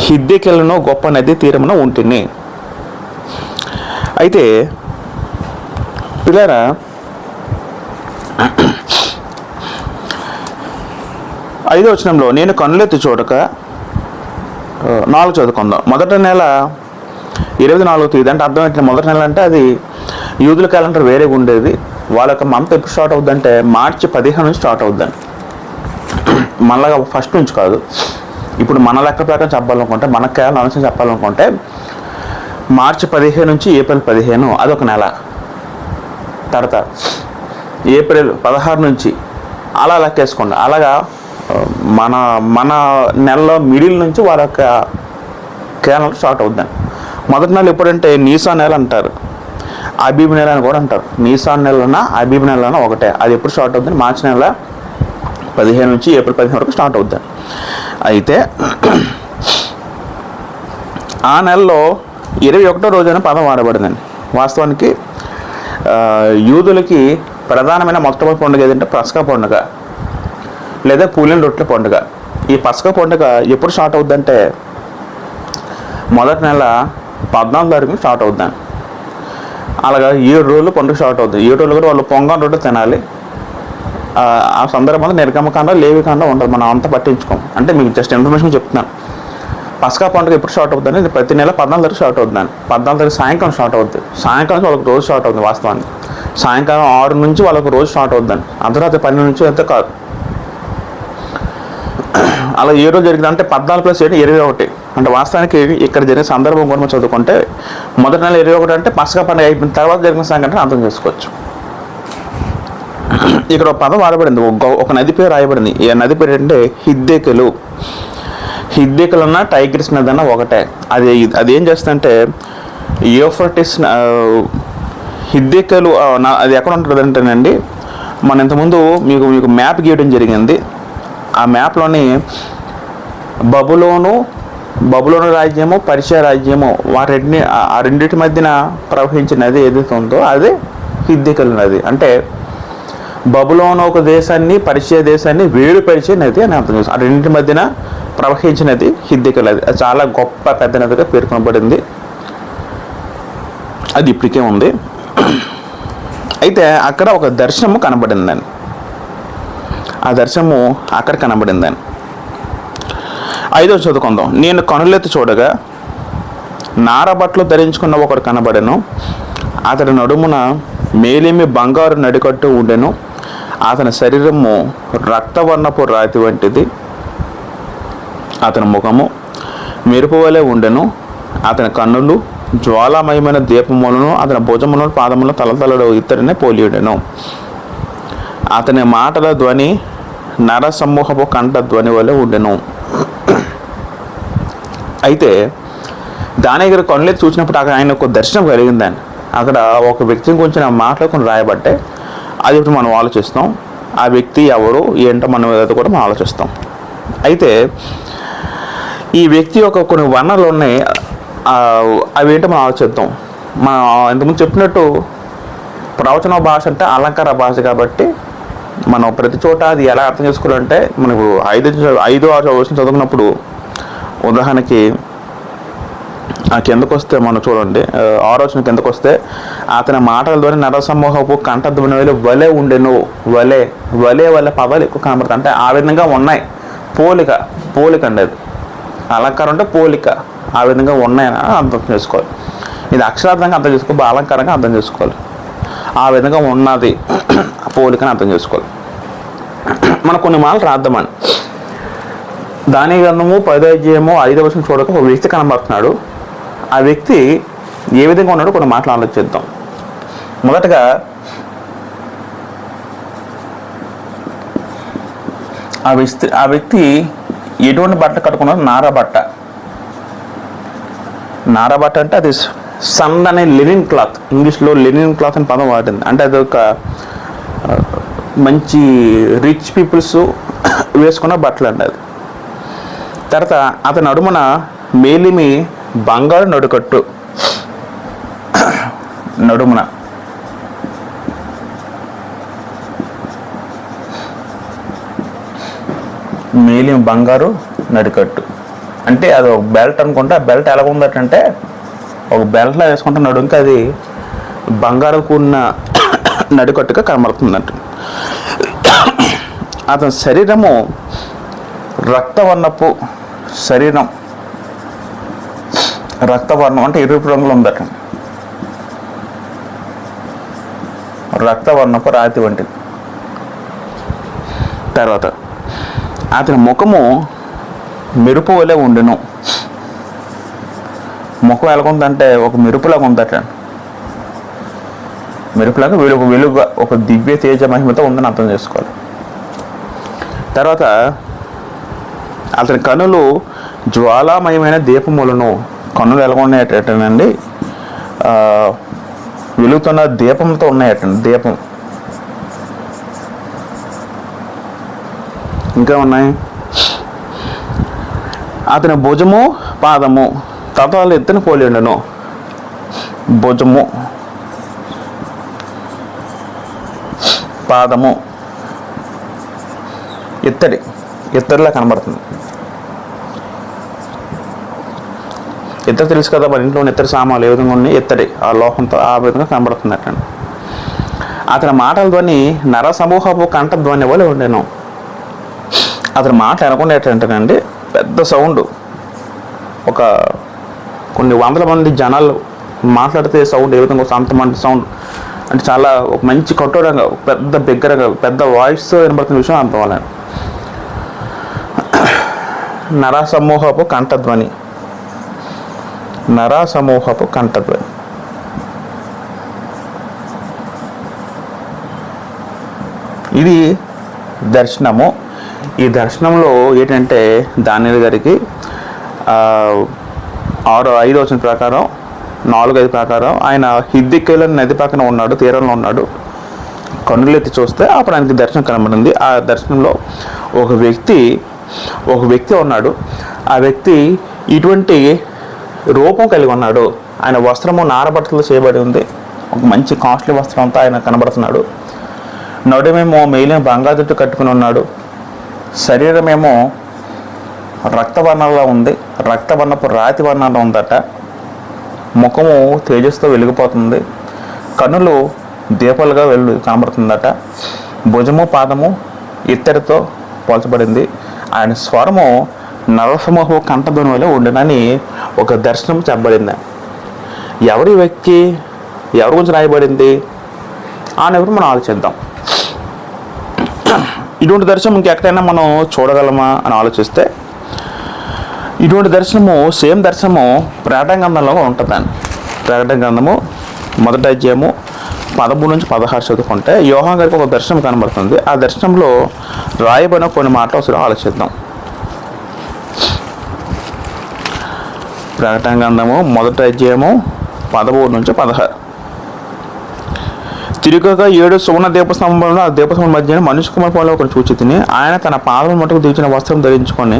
హిద్దెకెలను గొప్ప నది తీరమున ఉంటిని. అయితే పిల్లరా 5వ వచనంలో నేను కన్నులెత్తి చూడక 4 చదువుకుందాం. మొదటి నెల 24వ తేదీ అంటే అర్థం ఏంటంటే మొదటి నెల అంటే అది యూదుల క్యాలెండర్ వేరేగా ఉండేది, వాళ్ళ యొక్క మంత్ ఎప్పుడు స్టార్ట్ అవుద్దంటే మార్చి 15 నుంచి స్టార్ట్ అవుద్దండి. మళ్ళా ఫస్ట్ నుంచి కాదు. ఇప్పుడు మన లెక్క ప్రకారం చెప్పాలనుకుంటే, మన కేవలం అనుసరించి చెప్పాలనుకుంటే మార్చి 15 నుంచి ఏప్రిల్ 15 అదొక నెల. తర్వాత ఏప్రిల్ 16 నుంచి అలా లెక్కేసుకోండి. అలాగా మన మన నెలలో మిడిల్ నుంచి వాళ్ళ యొక్క కేవలం స్టార్ట్ అవుద్దండి. మొదటి నెల ఎప్పుడంటే నీసా నెల అంటారు, అబీబ్ నెల అని కూడా అంటారు. నీసాన్ నెలన అబీబ్ నెలన ఒకటే. అది ఎప్పుడు స్టార్ట్ అవుతుంది? మార్చి నెల 15 నుంచి ఏప్రిల్ 15 వరకు స్టార్ట్ అవుతుంది. అయితే ఆ నెలలో 21వ రోజున పదం వాడబడిందండి. వాస్తవానికి యూదులకి ప్రధానమైన మొట్టమొదటి పండుగ ఏదంటే పస్కా పండుగ లేదా పూలిన రొట్టెల పండుగ. ఈ పస్కా పండుగ ఎప్పుడు స్టార్ట్ అవుద్దంటే మొదటి నెల 14 తారీఖున స్టార్ట్ అవుద్దాం. అలాగా 7 రోజులు పండుగ స్టార్ట్ అవుతుంది. 7 రోజులు కూడా వాళ్ళు పొంగల్ రొట్టె తినాలి. ఆ సందర్భంలో నిర్గమకాండ లేవికాండ ఉంటుంది, మనం అంతా పట్టించుకోం. అంటే మీకు జస్ట్ ఇన్ఫర్మేషన్ చెప్తున్నాను. పస్కా పండుగ ఎప్పుడు స్టార్ట్ అవుతుందని, ఇది ప్రతి నెల 14 తారీఖు స్టార్ట్ అవుతుంది. 14 తారీఖు సాయంకాలం స్టార్ట్ అవుతుంది. సాయంకాలం వాళ్ళకి రోజు స్టార్ట్ అవుతుంది. వాస్తవానికి సాయంకాలం 6 నుంచి వాళ్ళకి రోజు స్టార్ట్ అవుతుందని, అర్ధరాత్రి 12 నుంచి అంతే కాదు. అలా ఏ రోజు జరిగింది అంటే 14 + 7 21. అంటే వాస్తవానికి ఇక్కడ జరిగిన సందర్భం కూడా మనం చదువుకుంటే మొదటి నెల 21 అంటే పస్కా పండుగ అయిపోయిన తర్వాత జరిగిన సంఘటన అర్థం చేసుకోవచ్చు. ఇక్కడ ఒక పదం వాడబడింది, ఒక నది పేరు రాయబడింది. ఈ నది పేరు ఏంటంటే హిద్దెకెలు. హిద్దెకెలు అన్న టైగ్రిస్ నది అన్న ఒకటే. అదేం చేస్తుందంటే యూఫ్రటీస్ హిద్దెకెలు అది ఎక్కడ ఉంటుంది అంటేనండి, మన ఇంతకుముందు మీకు మ్యాప్ గీయడం జరిగింది. ఆ మ్యాప్లోని బబులోను రాజ్యము, పర్షియా రాజ్యము ఆ రెండింటి మధ్యన ప్రవహించిన నది ఏదైతే ఉందో అదే హిద్దెకెలు నది. అంటే బబులోను ఒక దేశాన్ని, పర్షియా దేశాన్ని వేరుపరిచే నది అని అర్థం చేస్తాం. ఆ రెండింటి మధ్యన ప్రవహించినది హిద్దెకెలు నది. అది చాలా గొప్ప పెద్ద నదిగా పేర్కొనబడింది. అది ఇప్పటికే ఉంది. అయితే అక్కడ ఒక దర్శనము కనబడిందని, ఆ దర్శనము అక్కడ కనబడిందని. 5వ చదువుకుందాం. నేను కనులెత్తి చూడగా నారబట్లు ధరించుకున్న ఒకడు కనబడెను. అతడి నడుమున మేలిమి బంగారు నడికట్టు ఉండెను. అతని శరీరము రక్తవర్ణపు రాతి వంటిది. అతని ముఖము మెరుపు వలె ఉండెను. అతని కన్నులు జ్వాలామయమైన దీపములను, అతని భుజములను పాదములను తలతలడు ఇత్తడినే పోలి ఉండెను. అతని మాటల ధ్వని నర సమూహపు కంఠ ధ్వని వలె ఉండెను. అయితే దాని దగ్గర కనులెత్తి చూసినప్పుడు అక్కడ ఆయన ఒక దర్శనం కలిగిందని, అక్కడ ఒక వ్యక్తిని గురించి మాటలు కొన్ని రాయబట్టే అది ఇప్పుడు మనం ఆలోచిస్తాం. ఆ వ్యక్తి ఎవరు ఏంటో మనం ఏదైతే కూడా మనం ఆలోచిస్తాం. అయితే ఈ వ్యక్తి యొక్క కొన్ని వర్ణాలు ఉన్నాయి, అవి ఏంటో మనం ఆలోచిద్దాం. మనం ఇంతకుముందు చెప్పినట్టు ప్రవచన భాష అంటే అలంకార భాష కాబట్టి మనం ప్రతి చోట అది ఎలా అర్థం చేసుకోవాలంటే, మనకు 5-6 వర్షం చదువుకున్నప్పుడు ఉదాహరణకి ఆ కిందకు వస్తే మనం చూడండి, 6వ వచనం కిందకు వస్తే అతని మాటల ద్వారా నరసమూహపు కంఠధ్వని వలె ఉండెను. వలే పదాలు ఎక్కువ కనబడతాయి. అంటే ఆ విధంగా ఉన్నాయి. పోలిక అండి. అది అలంకారం అంటే పోలిక, ఆ విధంగా ఉన్నాయని అర్థం చేసుకోవాలి. ఇది అక్షరార్థంగా అర్థం చేసుకోవాలి, అలంకారంగా అర్థం చేసుకోవాలి. ఆ విధంగా ఉన్నది పోలికని అర్థం చేసుకోవాలి. మనం కొన్ని మాటలు రాద్దామని. దాని గ్రంథము 10వ అధ్యాయము 5వ వచనం చూడక ఒక వ్యక్తి కనబడుతున్నాడు. ఆ వ్యక్తి ఏ విధంగా ఉన్నాడో కొన్ని మాటలు ఆలోచిద్దాం. మొదటగా ఆ వ్యక్తి ఎటువంటి బట్ట కట్టుకున్నాడు? నారబట్ట అంటే అది సన్ అనే లెనిన్ క్లాత్, ఇంగ్లీష్లో లెనిన్ క్లాత్ అని పదం వాడింది. అంటే అది ఒక మంచి రిచ్ పీపుల్స్ వేసుకున్న బట్టలు అండి అది. తర్వాత అతని నడుమున మేలిమి బంగారు నడుకట్టు, నడుమున మేలిమి బంగారు నడికట్టు అంటే అది ఒక బెల్ట్ అనుకుంటే, ఆ బెల్ట్ ఎలా ఉందటంటే ఒక బెల్ట్లో వేసుకుంటున్నాడు, ఇంకా అది బంగారం కూడిన నడికట్టుగా కనబడుతుందంట. అతని శరీరము రక్తవర్ణపు శరీరం, రక్తవర్ణం అంటే ఎరుపు రంగులో ఉందట. రక్తవర్ణపు రాతి వంటిది. తర్వాత అతని ముఖము మెరుపు వలె ఉండెను. ముఖం ఎలాగుందంటే ఒక మెరుపులాగా ఉందట. మెరుపులాగా వెలుగుగా ఒక దివ్య తేజ మహిమతో ఉందని అర్థం చేసుకోవాలి. తర్వాత అతని కనులు జ్వాలామయమైన దీపములను, కన్నులు ఎలాగున్నాయటండి, వెలుగుతున్న దీపంతో ఉన్నాయటండి. దీపం ఇంకా ఉన్నాయి. అతని భుజము పాదము తతాలు ఎత్తున పోలి ఉండను. భుజము పాదము ఇత్తడిలా కనబడుతుంది. ఇత్తడి తెలుసు కదా, మన ఇంట్లో ఇత్తడి సామాన్లు ఏ విధంగా ఉన్నాయి, ఇత్తడి ఆ లోహంతో ఆ విధంగా కనబడుతుంది అటండి. అతని మాటల ధ్వని నర సమూహపు కంఠ ధ్వని వల్ల ఉండేను. అతని మాటలు అనకుండా ఏంటంటేనండి, పెద్ద సౌండ్, ఒక కొన్ని వందల మంది జనాలు మాట్లాడితే సౌండ్ ఏ విధంగా వస్తుంది, అంతమంది సౌండ్ అంటే చాలా ఒక మంచి కఠోరంగా పెద్ద బిగ్గరగా పెద్ద వాయిస్ వినబడుతున్న విషయం అర్థం అవ్వాలి. నరసమూహపు కంఠధ్వని, నరసమూహపు కంఠధ్వని. ఇది దర్శనము. ఈ దర్శనంలో ఏంటంటే దానియేలు గారికి 6:5 వచ్చిన ప్రకారం 4:5 ప్రకారం ఆయన హిద్దెకెలు నది పక్కన ఉన్నాడు, తీరంలో ఉన్నాడు. కన్నులు ఎత్తి చూస్తే అప్పుడు ఆయనకి దర్శనం కనబడింది. ఆ దర్శనంలో ఒక వ్యక్తి ఉన్నాడు. ఆ వ్యక్తి ఇటువంటి రూపం కలిగి ఉన్నాడు. ఆయన వస్త్రము నారబట్టలు చేయబడి ఉంది. ఒక మంచి కాస్ట్లీ వస్త్రంతో ఆయన కనబడుతున్నాడు. నడుమేమో మేలిన బంగారు కట్టుకుని ఉన్నాడు. శరీరమేమో రక్తవర్ణంలో ఉంది, రక్తవర్ణపు రాతి వర్ణంలో ఉందట. ముఖము తేజస్తో వెలిగిపోతుంది. కన్నులు దీపాలుగా కనబడుతుందట. భుజము పాదము ఇత్తడితో పోల్చబడింది. ఆయన స్వరము నరసింహపు కంఠధ్వని వల్ల ఉండనని ఒక దర్శనం చెప్పబడింది. ఎవరి వ్యక్తి, ఎవరి గురించి రాయబడింది అని మనం ఆలోచిద్దాం. ఇటువంటి దర్శనం ఇంకెక్కడైనా మనం చూడగలమా అని ఆలోచిస్తే, ఇటువంటి దర్శనము సేమ్ దర్శనము ప్రకటన గ్రంథంలో ఉంటుందండి. ప్రకటన గ్రంథము 1వ అధ్యాయము 13 నుంచి 16 చదువుకుంటే యోహాను గారికి ఒక దర్శనం కనబడుతుంది. ఆ దర్శనంలో రాయబడిన కొన్ని మాటలు ఒకసారి ఆలోచిద్దాం. ప్రకటన గ్రంథము 1వ అధ్యాయము 13 నుంచి 16. తిరుగగా 7 సువర్ణ దీపస్తంభంలో ఆ దీపస్తంభం మధ్యన మనుష్య కుమార్ పోలో ఒకరు చూచి తిని, ఆయన తన పాదం మటుకు దించిన వస్త్రం ధరించుకొని,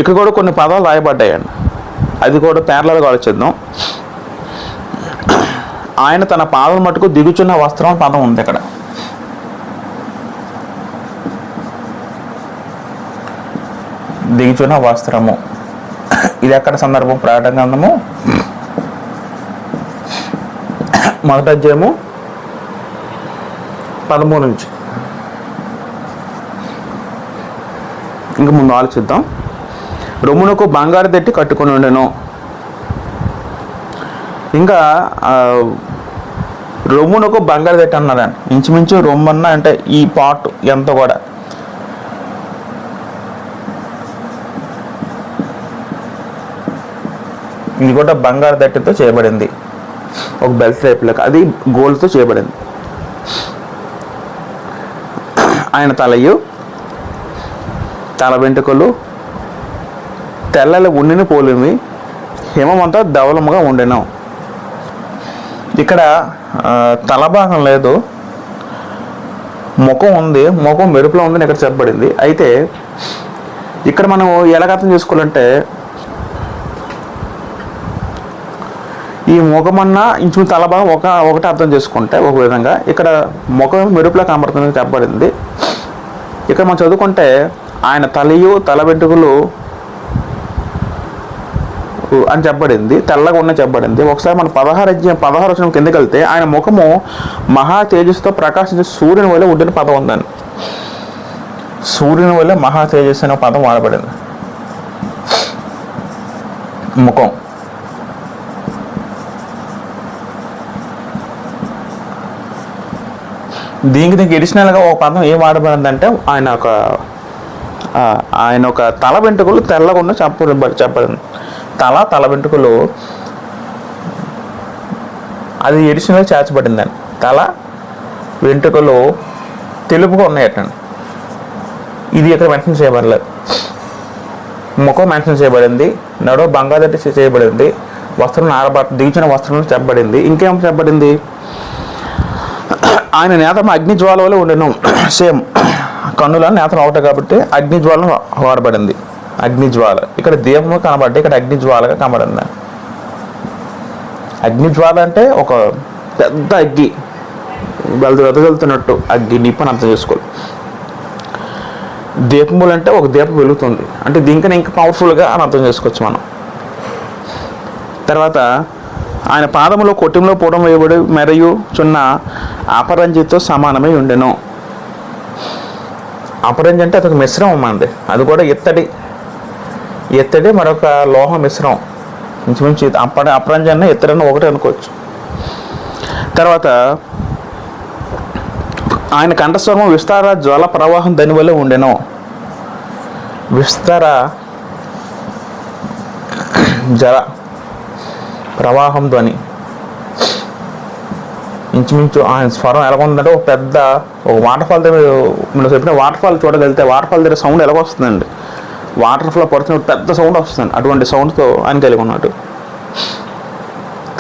ఇక్కడ కూడా కొన్ని పదాలు రాయబడ్డాయండి. అది కూడా ప్యారలల్గా ఆలోచిద్దాం. ఆయన తన పాదం మటుకు దిగుచున్న వస్త్రం పదం ఉంది ఇక్కడ. దిగుచున్న వస్త్రము ఇది ఎక్కడ సందర్భం? ప్రకటన గ్రంథము 1వ అధ్యాయము 13 నుంచి. ఇంకా ముందు ఆలోచిద్దాం. రొమ్మునకు బంగారు దట్టి కట్టుకుని ఉండెను. ఇంకా రొమ్మునకు బంగారు దట్టి అన్నారండి. ఇంచుమించు రొమ్మన్న అంటే ఈ పాట్ ఎంత కూడా ఇది కూడా బంగారు దట్టితో చేయబడింది. ఒక బెల్ట్ టైప్లోకి అది గోల్డ్తో చేయబడింది. ఆయన తల వెంట్రుకలు తెల్లల ఉన్నిని పోలివి, హిమమంతా ధవలముగా ఉండెను. ఇక్కడ తల భాగం లేదు, ముఖం ఉంది, ముఖం మెరుపులో ఉందని ఇక్కడ చెప్పబడింది. అయితే ఇక్కడ మనం ఎలాగ అర్థం చేసుకోవాలంటే, ఈ ముఖమన్నా ఇంచు తల భాగం ఒకటి అర్థం చేసుకుంటే ఒక విధంగా, ఇక్కడ ముఖం మెరుపులో కనబడుతుందని చెప్పబడింది. ఇక్కడ మనం చదువుకుంటే ఆయన తల వెంట్రుకలు అని చెప్పబడింది, తెల్లగా ఉన్న చెప్పబడింది. ఒకసారి మన 16 వచనం కిందకి వెళ్తే ఆయన ముఖము మహా తేజస్సుతో ప్రకాశించే సూర్యుని వల్ల ఉండిన పదం ఉందని. సూర్యుని వల్ల మహా తేజస్సు అనే పదం వాడబడింది. ముఖం దీనికి ఎడిషనల్గా ఒక పదం ఏం వాడబడిందంటే ఆయన ఒక తల వెంట్రుకలు తెల్లకుండా చెప్పబడింది. తల వెంట్రుకలు అది ఎడిషనల్గా చేర్చబడిందండి. తల వెంట్రుకలు తెలుపుగా ఉన్నాయటండి. ఇది ఇక్కడ మెన్షన్ చేయబడలేదు. ముఖం మెన్షన్ చేయబడింది, నడుము బంగాళాదుంప చేయబడింది, వస్త్రం దిగిచిన వస్త్రం చెప్పబడింది. ఇంకేం చెప్పబడింది? ఆయన నేత్రం అగ్నిజ్వాల వల్ల ఉండెను. సేమ్ కన్నుల నేత్రం ఒకటే కాబట్టి అగ్నిజ్వాల వాడబడింది. అగ్నిజ్వాల ఇక్కడ దీపము కనబడ్డ, ఇక్కడ అగ్నిజ్వాలగా కనబడింది. అగ్నిజ్వాల అంటే ఒక పెద్ద అగ్గి వెదజల్లుతున్నట్టు అగ్గి నిప్పని అర్థం చేసుకోవాలి. దీపములు అంటే ఒక దీపం వెలుగుతుంది అంటే దీనికన్నా ఇంకా పవర్ఫుల్గా అని అర్థం చేసుకోవచ్చు మనం. తర్వాత ఆయన పాదములో కొట్టింలో పూడం వేయబడి మెరయు చున్న అపరంజితో సమానమై ఉండెను. అపరంజి అంటే అదొక మిశ్రమం అండి. అది కూడా ఎత్తడి మరొక లోహ మిశ్రమం. ఇంచుమించు అపరంజి అన్న ఎత్తడన్న ఒకటే అనుకోవచ్చు. తర్వాత ఆయన కంఠస్వరము విస్తార జ్వల ప్రవాహం దాని వల్ల ఉండెను. విస్తార జల ప్రవాహం ధ్వని. ఇంచుమించు ఆయన స్వరం ఎలా ఉందంటే ఒక వాటర్ ఫాల్ దగ్గర మనం చెప్పిన వాటర్ ఫాల్ చూడగలిగితే వాటర్ ఫాల్ దగ్గర సౌండ్ ఎలాగ వస్తుందండి, వాటర్ ఫ్లో పడుతున్నప్పుడు పెద్ద సౌండ్ వస్తుంది. అటువంటి సౌండ్తో ఆయన కలిగి ఉన్నాడు.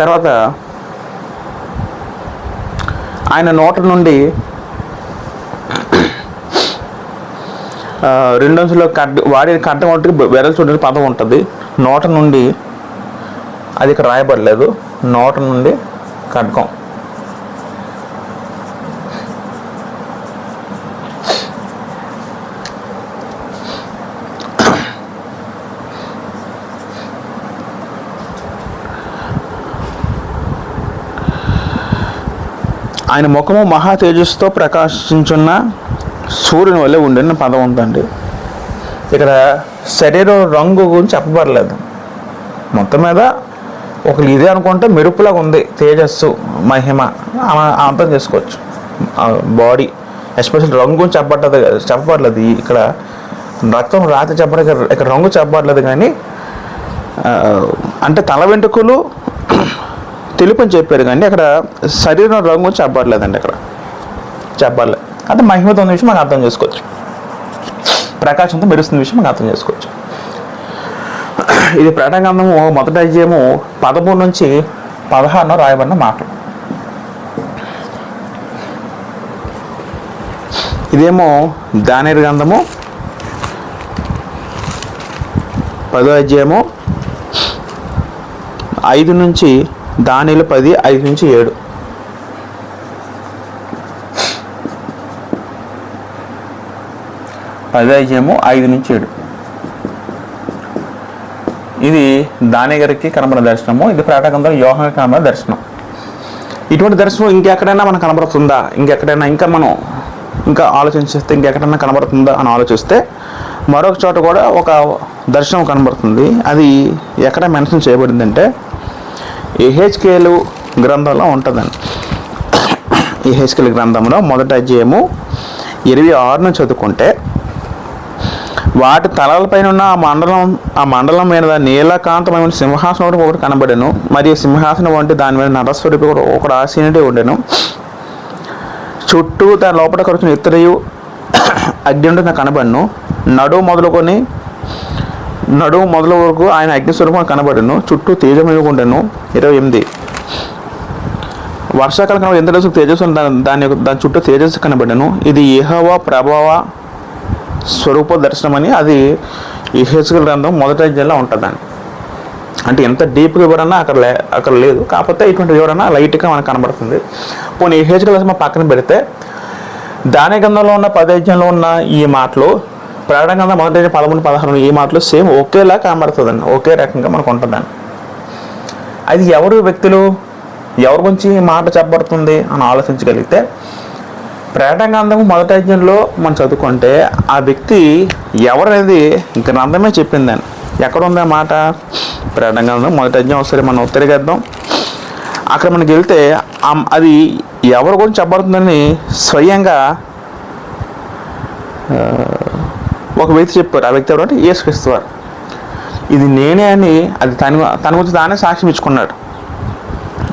తర్వాత ఆయన నోట నుండి రెండంచులో వాడిన కట్టం ఒకటి వెరలు చూడని పదం ఉంటుంది. నోట నుండి అది ఇక్కడ రాయబడలేదు. నోట నుండి ఖడ్గం. ఆయన ముఖము మహా తేజస్సుతో ప్రకాశించున్న సూర్యుని వల్లే ఉండిన పదం ఉందండి. ఇక్కడ శరీరం రంగు గురించి చెప్పబడలేదు. మొత్తం మీద ఒకరు ఇదే అనుకుంటే మెరుపులాగా ఉంది, తేజస్సు మహిమ అర్థం చేసుకోవచ్చు. బాడీ ఎస్పెషల్ రంగు గురించి చెప్పబడలేదు. ఇక్కడ రక్తం రాత్రి చెప్పడం, ఇక్కడ రంగు చెప్పబడలేదు. కానీ అంటే తల వెంట్రుకలు తెలుపు అని చెప్పారు, కానీ అక్కడ శరీరం రంగు చెప్పబడలేదండి. అక్కడ చెప్పబడలేదు. అంటే మహిమతో ఉన్న విషయం మనం అర్థం చేసుకోవచ్చు, ప్రకాశంతో మెరుస్తున్న విషయం మనం అర్థం చేసుకోవచ్చు. ఇది ప్రకటన గ్రంథము మొదటి అధ్యాయము 13 నుంచి 16 రాయబడిన మాటలు. ఇదేమో దానియేలు గ్రంథము 10వ అధ్యాయము 5 నుంచి దానియేలు 10, 5 నుంచి 7. అధ్యాయము 5 నుంచి 7. ఇది దానియేలు గారికి కనబడిన దర్శనము. ఇది ప్రకటన గ్రంథంలో యోహానుకి కనబడిన దర్శనం. ఇటువంటి దర్శనం ఇంకెక్కడైనా మనకు కనబడుతుందా, ఇంకెక్కడైనా ఇంకా ఆలోచిస్తే ఇంకెక్కడైనా కనబడుతుందా అని ఆలోచిస్తే మరొక చోట కూడా ఒక దర్శనం కనబడుతుంది. అది ఎక్కడ మెన్షన్ చేయబడిందంటే యెహెజ్కేలు గ్రంథంలో ఉంటుందండి. యెహెజ్కేలు గ్రంథంలో మొదటి అధ్యాయము 26 చదువుకుంటే, వాటి తలలపైన ఉన్న ఆ మండలం మీద నీలకాంతమైన సింహాసనం ఒకటి కనబడెను. మరియు సింహాసనం వంటి దాని మీద నరస్వరూపి ఒకడు ఆసీనుడి ఉండెను. చుట్టూ దాని లోపల ఖర్చున ఇతరయు అగ్ని ఉంటే నాకు కనబడను. నడుము మొదలు వరకు ఆయన అగ్నిస్వరూపం కనబడను. చుట్టూ తేజమయుగా ఉండెను. 28. వర్షాకాలం కన్నా ఎంత రోజులు తేజస్సు దాని చుట్టూ తేజస్సు కనబడను. ఇది యెహోవా ప్రభావ స్వరూప దర్శనం అని అది యెహెజ్కేలు గ్రంథం మొదటి అధ్యాయంలో ఉంటుందండి. అంటే ఎంత డీప్గా వివరణ అక్కడ లేదు, కాకపోతే ఇటువంటి వివరణ లైట్గా మనకు కనబడుతుంది. పోనీ యెహెజ్కేలు గ్రంథం పక్కన పెడితే దానియేలు గ్రంథంలో ఉన్న 10వ అధ్యాయంలో ఉన్న ఈ మాటలు, ప్రకటన గ్రంథం మొదటి అధ్యాయం 13, 16 ఈ మాటలు సేమ్ ఒకేలా కనబడుతుందండి, ఒకే రకంగా మనకు ఉంటుందండి. అది ఎవరు వ్యక్తులు, ఎవరి గురించి ఈ మాట చెప్పబడుతుంది అని ఆలోచించగలిగితే, ప్రకటన గ్రంథం మొదటి అధ్యాయంలో మనం చదువుకుంటే ఆ వ్యక్తి ఎవరనేది గ్రంథమే చెప్పిందని. ఎక్కడ ఉంది ఆ మాట? ప్రకటన గ్రంథం మొదటి అధ్యాయం ఒకసారి మనం తిరిగేద్దాం. అక్కడ మనకి వెళ్తే అది ఎవరి గురించి చెప్పబడుతుందని స్వయంగా ఒక వ్యక్తి చెప్పారు. ఆ వ్యక్తి ఎవరంటే యేసుక్రీస్తు వారు. ఇది నేనే అని అది తన గురించి తానే సాక్ష్యం ఇచ్చుకున్నాడు.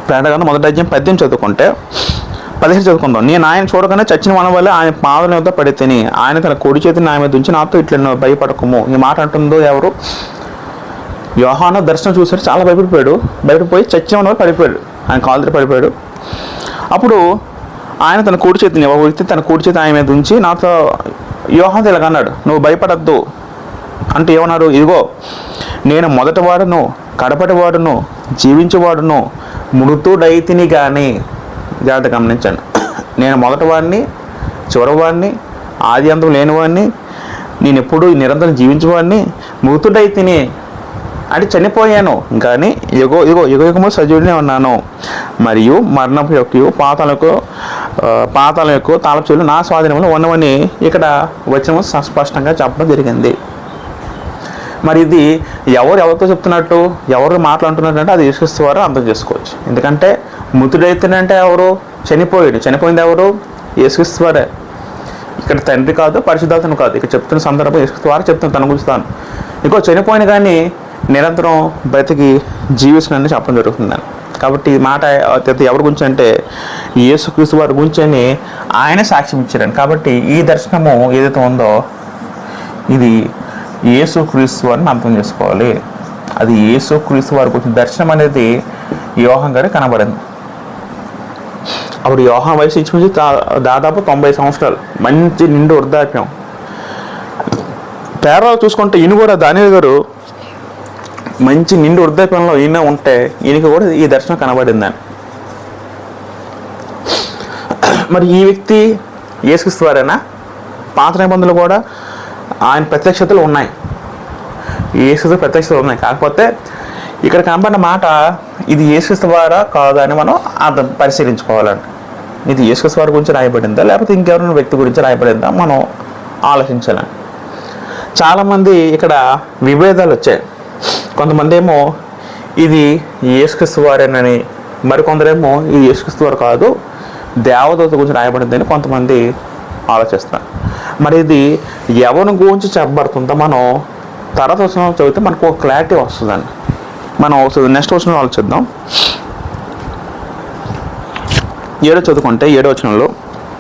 ప్రకటన 1:18 చదువుకుంటే 17 చదువుకుందాం. నేను ఆయన చూడగానే చచ్చిన మన వల్ల ఆయన పాదం వద్ద పడి తిని ఆయన తన కుడి చేతిని నా మీద ఉంచి నాతో ఇట్లా భయపడకము. ఈ మాట అంటుందో ఎవరు? యోహాను దర్శనం చూసారు, చాలా భయపడిపోయాడు. భయపడిపోయి చచ్చిన మన వల్ల పడిపోయాడు, ఆయన కాలు పడిపోయాడు. అప్పుడు ఆయన తన కుడి చేతిని ఒక వ్యక్తి తన కుడి చేతి ఆయన మీద ఉంచి నాతో యోహాను ఇలాగన్నాడు, నువ్వు భయపడద్దు అంటే ఏమన్నాడు? ఇదిగో నేను మొదటి వాడును కడపటి వాడును జీవించేవాడును మృతుడైతిని కానీ. జాగ్రత్త గమనించండి. నేను మొదటి వాడిని చివరివాడిని ఆది అంతం లేనివాడిని, నేను ఎప్పుడు నిరంతరం జీవించేవాడిని, మృతుడైతిని అంటే చనిపోయాను కానీ యుగయుగము సజీవుడినే ఉన్నాను, మరియు మరణపు యొక్క పాతాళం యొక్క తాళచేలు నా స్వాధీనంలో ఉన్నవని ఇక్కడ వచనం స్పష్టంగా చెప్పడం జరిగింది. మరి ఇది ఎవరితో చెప్తున్నట్టు, ఎవరు మాట్లాడుతున్నట్టు అది యేసుక్రీస్తు వారు అర్థం చేసుకోవచ్చు. ఎందుకంటే మృతుడైతేనంటే ఎవరు? చనిపోయింది ఎవరు? యేసుక్రీస్తు వారే. ఇక్కడ తండ్రి కాదు, పరిశుద్ధాత్మ కాదు. ఇక్కడ చెప్తున్న సందర్భం యేసుక్రీస్తు వారు చెప్తున్న తన గురించి తాను. ఇంకో చనిపోయిన కానీ నిరంతరం బ్రతికి జీవిస్తుందని చెప్పడం జరుగుతుంది. కాబట్టి ఈ మాట ఎవరి గురించి అంటే యేసుక్రీస్తు వారి గురించి అని ఆయన సాక్ష్యం ఇచ్చారని. కాబట్టి ఈ దర్శనము ఏదైతే ఉందో ఇది యేసుక్రీస్తు వారిని అర్థం చేసుకోవాలి. అది యేసుక్రీస్తు వారి గురించి దర్శనం అనేది యోహాను గారికి కనబడింది. అప్పుడు యోహాను వయసు ఇచ్చి దాదాపు 90 సంవత్సరాలు, మంచి నిండు వృద్ధాప్యం. పేరాలు చూసుకుంటే ఈయన కూడా దానియేలు గారు మంచి నిండు వృద్ధాప్యంలో ఈయన ఉంటే ఈయనకి కూడా ఈ దర్శనం కనబడిందని. మరి ఈ వ్యక్తి యేసుక్రీస్తు వారేనా? పాత నిబంధనలు కూడా ఆయన ప్రత్యక్షతలు ఉన్నాయి, యేసుక్రీస్తు ప్రత్యక్షతలు ఉన్నాయి. కాకపోతే ఇక్కడ కనబడిన మాట ఇది యేసుక్రీస్తు వారా కాదా అని మనం అర్థం పరిశీలించుకోవాలండి. ఇది యేసుక్రీస్తు వారి గురించి రాయబడిందా లేకపోతే ఇంకెవరైనా వ్యక్తి గురించి రాయబడిందా మనం ఆలోచించాలండి. చాలామంది ఇక్కడ విభేదాలు వచ్చాయి. కొంతమంది ఏమో ఇది యేసుక్రీస్తు వారేనని, మరికొందరేమో ఇది యేసుక్రీస్తు వారు కాదు దేవదూత గురించి రాయబడిందని కొంతమంది ఆలోచిస్తారు. మరి ఇది ఎవరి గురించి చెప్పబడుతుందో మనం తర్వాత వచనం చదివితే మనకు ఒక క్లారిటీ వస్తుందండి. మనం నెక్స్ట్ వచనం ఆలోచిద్దాం. 7 చదువుకుంటే 7వ వచనంలో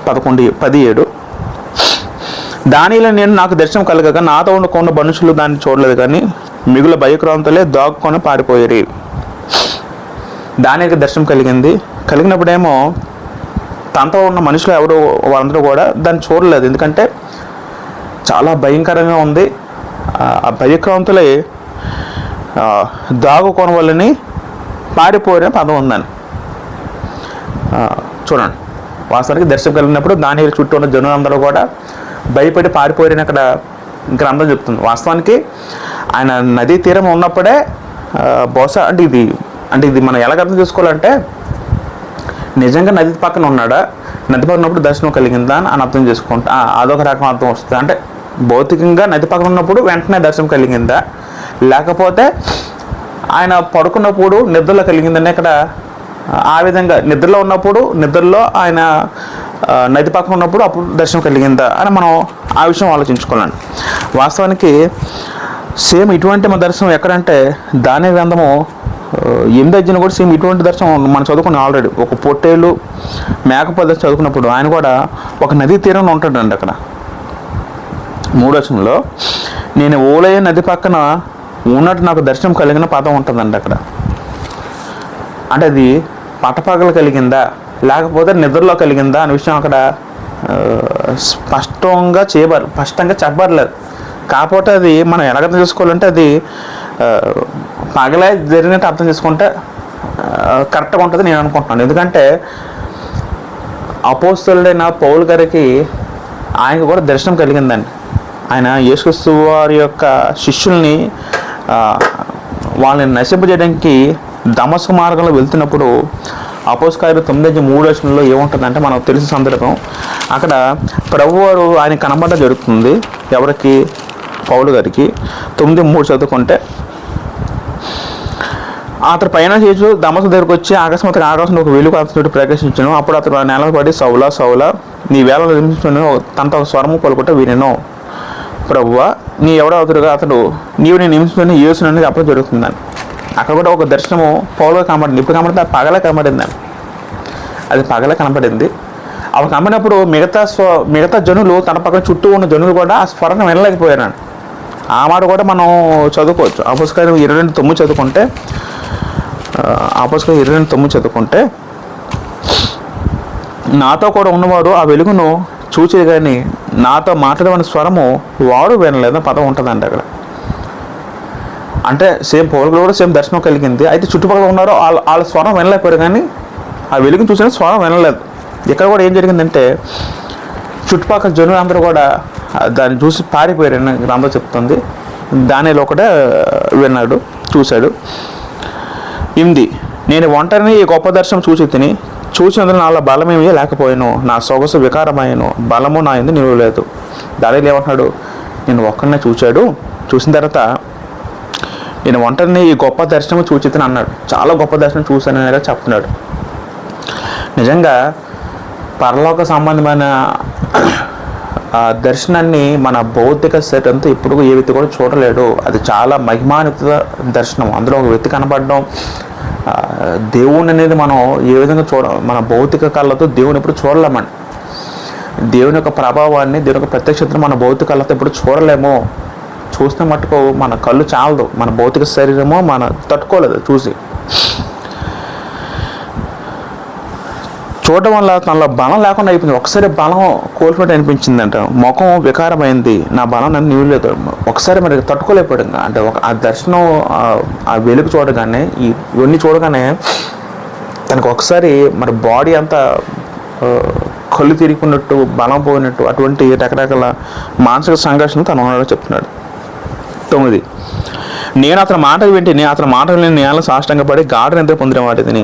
11:17 దానిలో నేను నాకు దర్శనం కలగక నాతో ఉన్న మనుషులు దాన్ని చూడలేదు కానీ మిగుల భయక్రాంతులే దాక్కుని పారిపోయారు. దానికి దర్శనం కలిగినప్పుడేమో తనతో ఉన్న మనుషులు ఎవరు వాళ్ళందరూ కూడా దాన్ని చూడలేదు. ఎందుకంటే చాలా భయంకరంగా ఉంది. ఆ భయక్రాంతులే దాగుకోని వాళ్ళని పారిపోయిన పదం ఉందని చూడండి. వాస్తవానికి దర్శనం కలిగినప్పుడు దానియేలు చుట్టూ ఉన్న జనులందరూ కూడా భయపడి పారిపోయిన అక్కడ గ్రంథం చెప్తుంది. వాస్తవానికి ఆయన నదీ తీరం ఉన్నప్పుడే బహుశా అంటే ఇది మనం ఎలా అర్థం చేసుకోవాలంటే నిజంగా నది పక్కన ఉన్నాడా, నది పక్కన ఉన్నప్పుడు దర్శనం కలిగిందా అని అర్థం చేసుకుంటా అదొక రకం అర్థం వస్తుంది. అంటే భౌతికంగా నది పక్కన ఉన్నప్పుడు వెంటనే దర్శనం కలిగిందా, లేకపోతే ఆయన పడుకున్నప్పుడు నిద్రలో కలిగిందని ఇక్కడ ఆ విధంగా నిద్రలో ఆయన నది పక్కన ఉన్నప్పుడు అప్పుడు దర్శనం కలిగిందా అని మనం ఆ విషయం ఆలోచించుకోవాలండి. వాస్తవానికి సేమ్ ఇటువంటి మన దర్శనం ఎక్కడంటే దానియేలు గ్రంథము 8 కూడా సేమ్ ఇటువంటి దర్శనం మనం చదువుకున్నాం ఆల్రెడీ. ఒక పొట్టేలు మేకపోతే చదువుకున్నప్పుడు ఆయన కూడా ఒక నదీ తీరంలో ఉంటాడండి. అక్కడ 3వ వచనంలో నేను ఓలయ నది పక్కన ఉన్నట్టు నాకు దర్శనం కలిగిన పదం ఉంటుందండి అక్కడ. అంటే అది పటపగలు కలిగిందా లేకపోతే నిద్రలో కలిగిందా అనే విషయం అక్కడ స్పష్టంగా చెప్పబడలేదు. కాకపోతే అది మనం ఎలా అర్థం చేసుకోవాలంటే అది పగలే జరిగినట్టు అర్థం చేసుకుంటే కరెక్ట్గా ఉంటుంది నేను అనుకుంటున్నాను. ఎందుకంటే అపోస్తలుడైన పౌలు గారికి ఆయనకు కూడా దర్శనం కలిగిందండి. ఆయన యేసుక్రీస్తు వారి యొక్క శిష్యుల్ని వాళ్ళని నశింపజేయడానికి దమస్కు మార్గంలో వెళ్తున్నప్పుడు అపోస్తలుల 9:3 ఏముంటుందంటే మనకు తెలిసిన సందర్భం. అక్కడ ప్రభువారు ఆయన కనబడడం జరుగుతుంది. ఎవరికి? పౌలు గారికి. 9:3 చదువుకుంటే అతను పైన చేసు దమస్కు దగ్గరకు వచ్చి అకస్మాత్తుగా ఆకాశంలో ఒక వెలుగు అతను ప్రకాశించను. అప్పుడు అతను నేల పడి సౌలా సౌలా నీ వేళ నిర్మించుకుని తనతో స్వరము పలుకుంటే వినను. ప్రభువా నీ ఎవడో అవుతుడుగా అతడు నీవు నేను నియమించుకుని యేసును అనేది అప్పుడు జరుగుతుందని. అక్కడ కూడా ఒక దర్శనము పౌలుగా కనబడింది. ఇప్పుడు కనబడితే పగలే కనబడిందని, అది పగలే కనబడింది. అవి కనబడినప్పుడు మిగతా జనులు తన పక్కన చుట్టూ ఉన్న జనులు కూడా ఆ స్వరం వినలేకపోయారు. ఆ మాట కూడా మనం చదువుకోవచ్చు. అపోస్తలుల 22:9 చదువుకుంటే, అపోస్తలుల 22:9 చదువుకుంటే, నాతో కూడా ఉన్నవారు ఆ వెలుగును చూచే కానీ నాతో మాట్లాడమని స్వరము వాడు వినలేదని పదం ఉంటుందండి అక్కడ. అంటే సేమ్ పౌలుకు కూడా సేమ్ దర్శనం కలిగింది. అయితే చుట్టుపక్కల ఉన్నారో వాళ్ళ స్వరం వినలేకపోయారు, కానీ ఆ వెలుగును చూసిన స్వరం వినలేదు. ఇక్కడ కూడా ఏం జరిగిందంటే చుట్టుపక్కల జనులు అందరూ కూడా దాన్ని చూసి పారిపోయారని గ్రంథం చెప్తుంది. దానిలో ఒకటే విన్నాడు, చూశాడు. 8 నేను ఒంటరిని ఈ గొప్ప దర్శనం చూసినందుకు నాలో బలమేమీ లేకపోయాను, నా సొగసు వికారమైనను, బలము నా యందు నిలవలేదు. దానిలో ఏమంటున్నాడు, నేను ఒక్కరినే చూసిన తర్వాత నేను ఒంటరిని ఈ గొప్ప దర్శనం చూచితిని అన్నాడు. చాలా గొప్ప దర్శనం చూశానని చెప్తున్నాడు. నిజంగా పరలోక సంబంధమైన ఆ దర్శనాన్ని మన భౌతిక శరీరంతో ఇప్పుడు ఏ వ్యక్తి కూడా చూడలేడు. అది చాలా మహిమాన్విత దర్శనం. అందులో ఒక వ్యక్తి కనపడడం, దేవుని అనేది మనం ఏ విధంగా మన భౌతిక కళ్ళతో దేవుని ఎప్పుడు చూడలేమండి. దేవుని యొక్క ప్రభావాన్ని, దేవుని యొక్క ప్రత్యక్షతను మన భౌతిక కళ్ళతో ఎప్పుడు చూడలేము. చూస్తే మటుకు మన కళ్ళు చాలదు, మన భౌతిక శరీరము మన తట్టుకోలేదు చూసి. చూడడం వల్ల తనలో బలం లేకుండా అయిపోయింది. ఒకసారి బలం కోల్పోయినట్టు అనిపించిందంట. ముఖం వికారమైంది, నా బలం నన్ను నివ్వలేదు. ఒకసారి మరి తట్టుకోలేకపోయాడు. అంటే ఆ దర్శనం, ఆ వెలుగు చూడగానే, ఇవన్నీ చూడగానే తనకు ఒకసారి మరి బాడీ అంతా కళ్ళు తిరిగినట్టు, బలం పోయినట్టు, అటువంటి రకరకాల మానసిక సంఘర్షణ తను ఉన్నాడో చెప్తున్నాడు. 9 నేను అతని మాటలు వింటిని, అతని మాటలు నేను నేల సాష్టంగపడి గాఢ నిద్ర పొందిన వాటిని.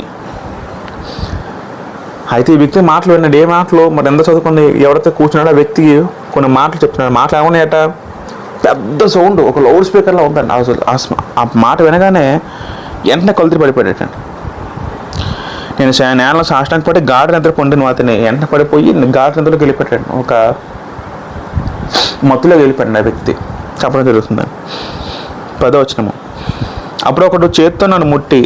అయితే ఈ వ్యక్తి మాటలు విన్నాడు. ఏ మాటలు మరి ఎంత చదువుకుని ఎవరైతే కూర్చున్నాడో ఆ వ్యక్తికి కొన్ని మాటలు చెప్తున్నాడు. మాటలు ఏమన్నాయట, పెద్ద సౌండ్, ఒక లౌడ్ స్పీకర్లో ఉందండి. ఆ మాట వినగానే వెంటనే కలుతురి పడిపోయాడట. నేను నేలలో సాష్టాంగపడి గాఢ నిద్ర పొందిన వాటిని, వెంటనే పడిపోయి గాఢ నిద్రలోకి వెళ్ళిపెట్టాడు. ఒక మత్తులోకి వెళ్ళిపోయాడు ఆ వ్యక్తి. చెప్పడం జరుగుతుందని. 10వ వచనము అప్పుడు ఒకడు చేత్తో నన్ను ముట్టి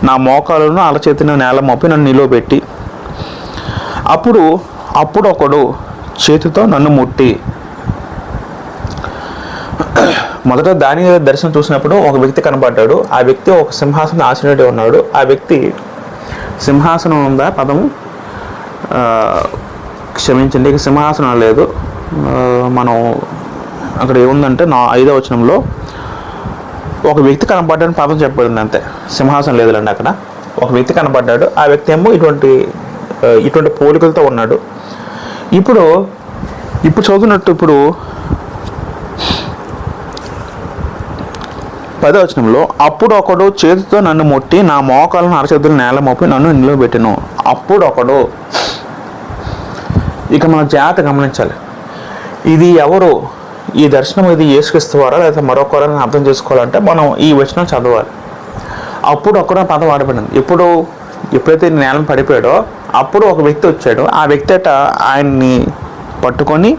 నా మోకాలను అలచేతిని నేల మోపి నన్ను నిలువబెట్టి, అప్పుడు ఒకడు చేతితో నన్ను ముట్టి. మొదట దానియేలు దర్శనం చూసినప్పుడు ఒక వ్యక్తి కనబడ్డాడు. ఆ వ్యక్తి ఒక సింహాసనం ఆసీనుడై ఉన్నాడు. ఆ వ్యక్తి సింహాసనం ఉందా పదము క్షమించండి, ఇక సింహాసనం లేదు. మనం అక్కడ ఏముందంటే 5వ వచనంలో ఒక వ్యక్తి కనబడ్డాడని పదం చెప్పబడింది అంతే. సింహాసనం లేదులేండి. అక్కడ ఒక వ్యక్తి కనబడ్డాడు. ఆ వ్యక్తి ఏమో ఇటువంటి పోలికలతో ఉన్నాడు. ఇప్పుడు చదువుతున్నట్టు ఇప్పుడు 10వ వచనంలో అప్పుడు ఒకడు చేతితో నన్ను ముట్టి నా మోకాలను అరచేతులు నేల మోపి నన్ను నిలబెట్టెను. అప్పుడు ఒకడు. ఇక మన జాగ్రత్త గమనించాలి. ఇది ఎవరు? ఈ దర్శనం ఇది యేసుక్రీస్తు వారా లేదా మరొకరని అర్థం చేసుకోవాలంటే మనం ఈ వచనం చదవాలి. అప్పుడు ఒకరు పదం వాడబడింది. ఎప్పుడైతే నేలను పడిపోయాడో అప్పుడు ఒక వ్యక్తి వచ్చాడు. ఆ వ్యక్తి ఆయన్ని పట్టుకొని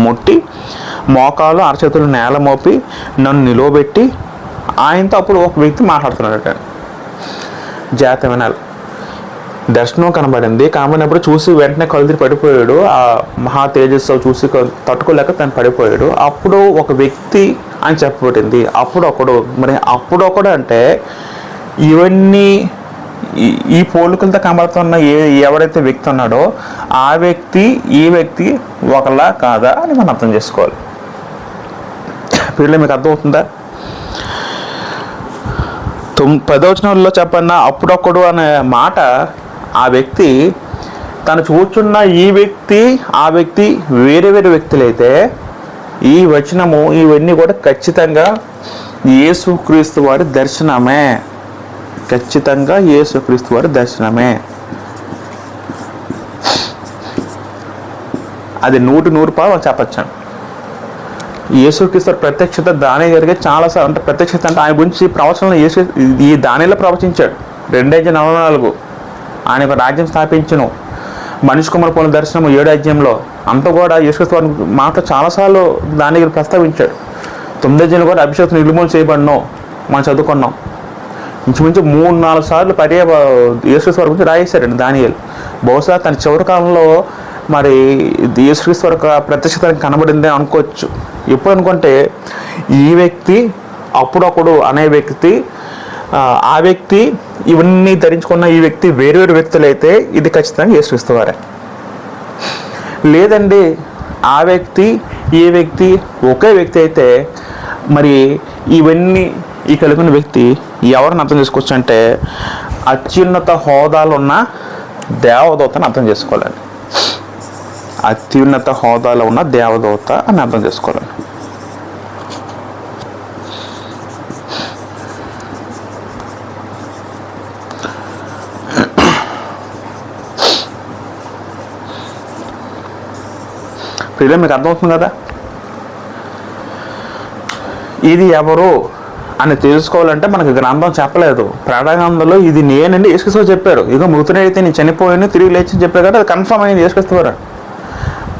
ముట్టి మోకాలు అరచేతులు నేల మోపి నన్ను నిలవబెట్టి ఆయనతో అప్పుడు ఒక వ్యక్తి మాట్లాడుతున్నాడట. జాగ్రత్త వినాలి. దర్శనం కనబడినప్పుడు చూసి వెంటనే కలుదిరి పడిపోయాడు. ఆ మహా తేజస్సు చూసి తట్టుకోలేక తను పడిపోయాడు. అప్పుడు ఒక వ్యక్తి అని చెప్పబడింది. అప్పుడు ఒకడు అంటే ఇవన్నీ ఈ పోలికలతో కనబడుతున్న ఎవరైతే వ్యక్తి ఉన్నాడో ఆ వ్యక్తి ఈ వ్యక్తి ఒకలా కాదా అని మనం అర్థం చేసుకోవాలి. పిల్లలు మీకు అర్థమవుతుందా? 10వ వచనంలో చెప్పన్న అప్పుడొక్కడు అనే మాట ఆ వ్యక్తి తను కూర్చున్న ఈ వ్యక్తి ఆ వ్యక్తి వేరే వేరే వ్యక్తులైతే ఈ వచనము ఇవన్నీ కూడా ఖచ్చితంగా యేసుక్రీస్తు వారి దర్శనమే. ఖచ్చితంగా యేసుక్రీస్తు వారి దర్శనమే. అది 100% చెప్పచ్చాను. యేసుక్రీస్తు ప్రత్యక్షత దానియేలు గారికి చాలాసార్లు అంటే ప్రత్యక్షత అంటే ఆయన గురించి ప్రవచనంలో ఈ దానియేలు ప్రవచించాడు. 2:44 ఆయన యొక్క రాజ్యం స్థాపించును. మనిషి కుమార పోలిన దర్శనం 7వ అధ్యాయంలో అంతా కూడా యేసుక్రీస్తు వారి మాట చాలాసార్లు దాని దగ్గర ప్రస్తావించాడు. 9వ అధ్యాయంలో కూడా అభిషేకం నిర్మూలన చేయబడినో మనం చదువుకున్నాం. ఇంచుమించు 3-4 సార్లు యేసుక్రీస్తు వారి గురించి రాయేశారండి దానియేలు. బహుశా తన చివరి కాలంలో మరి యేసుక్రీస్తు వారి ప్రత్యక్షత కనబడిందే అనుకోవచ్చు. ఎప్పుడు అనుకుంటే ఈ వ్యక్తి అప్పుడప్పుడు అనే వ్యక్తి, ఆ వ్యక్తి ఇవన్నీ ధరించుకున్న ఈ వ్యక్తి వేరు వ్యక్తులు అయితే ఇది ఖచ్చితంగా యేసుక్రీస్తు వారే. లేదండి ఆ వ్యక్తి ఈ వ్యక్తి ఒకే వ్యక్తి అయితే మరి ఇవన్నీ ఈ కలిగిన వ్యక్తి ఎవరిని అర్థం చేసుకోవచ్చు అంటే అత్యున్నత హోదాలు ఉన్న దేవదూతని అర్థం చేసుకోవాలండి. అత్యున్నత హోదాలో ఉన్న దేవదూత అని అర్థం చేసుకోవాలండి. ప్రియులే, మీకు అర్థమవుతుంది కదా. ఇది ఎవరు అని తెలుసుకోవాలంటే మనకు గ్రంథం చెప్పలేదు. ప్రకటనలో ఇది నేనండి యేసుక్రీస్తు చెప్పారు. ఇదిగో మృతుడైతే నేను చనిపోయాను తిరిగి లేచి చెప్పారు కదా, అది కన్ఫర్మ్ అయింది యేసుక్రీస్తు వారు.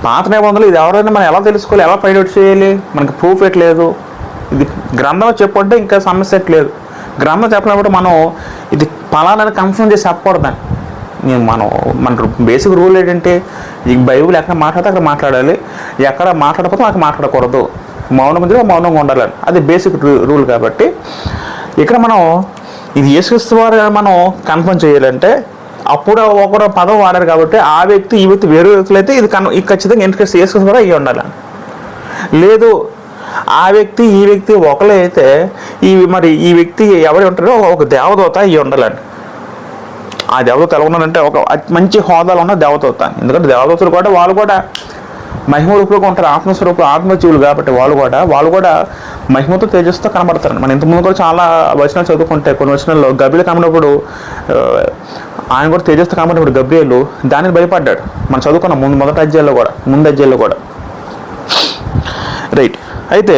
పాత నిబంధనలు ఇది ఎవరైనా మనం ఎలా తెలుసుకోవాలి, ఎలా ఫైండ్ అవుట్ చేయాలి, మనకి ప్రూఫ్ ఎట్లేదు. ఇది గ్రంథం చెప్పుకుంటే ఇంకా సమస్య ఎట్లేదు. గ్రంథం చెప్పినప్పుడు మనం ఇది పలానా కన్ఫర్మ్ చేసి చెప్పకూడదని మన బేసిక్ రూల్ ఏంటంటే ఈ బైబిల్ ఎక్కడ మాట్లాడితే అక్కడ మాట్లాడాలి, ఎక్కడ మాట్లాడకపోతే అక్కడ మాట్లాడకూడదు, మౌనంగా ఉండాలని. అది బేసిక్ రూల్. కాబట్టి ఇక్కడ మనం ఇది యేసుక్రీస్తు వారు మనం కన్ఫర్మ్ చేయాలంటే అప్పుడు ఒకరు పదం వాడారు కాబట్టి ఆ వ్యక్తి ఈ వ్యక్తి వేరే వ్యక్తులు అయితే ఇది ఖచ్చితంగా యేసుక్రీస్తు వారు అయ్యి ఉండాలని. లేదు ఆ వ్యక్తి ఈ వ్యక్తి ఒకరే అయితే మరి ఈ వ్యక్తి ఎవరు ఉంటారో ఒక దేవదూత అయ్యి ఉండాలని. ఆ దేవదూత ఎలా ఉన్నారంటే ఒక మంచి హోదాలో ఉన్న దేవదూత. ఎందుకంటే దేవదూతలు కూడా వాళ్ళు కూడా మహిమ రూపంలో ఉంటారు, ఆత్మస్వరూపులు, ఆత్మజీవులు కాబట్టి వాళ్ళు కూడా మహిమతో తేజస్తో కనబడతారు. మనం ఇంతకుముందు కూడా చాలా వచనాలు చదువుకుంటే కొన్ని వచనాల్లో గబ్రియలు కనబడినప్పుడు ఆయన కూడా తేజస్తో కనబడినప్పుడు గబ్రియలు దానికి భయపడ్డాడు. మనం చదువుకున్నాం ముందు అధ్యాయంలో కూడా రైట్. అయితే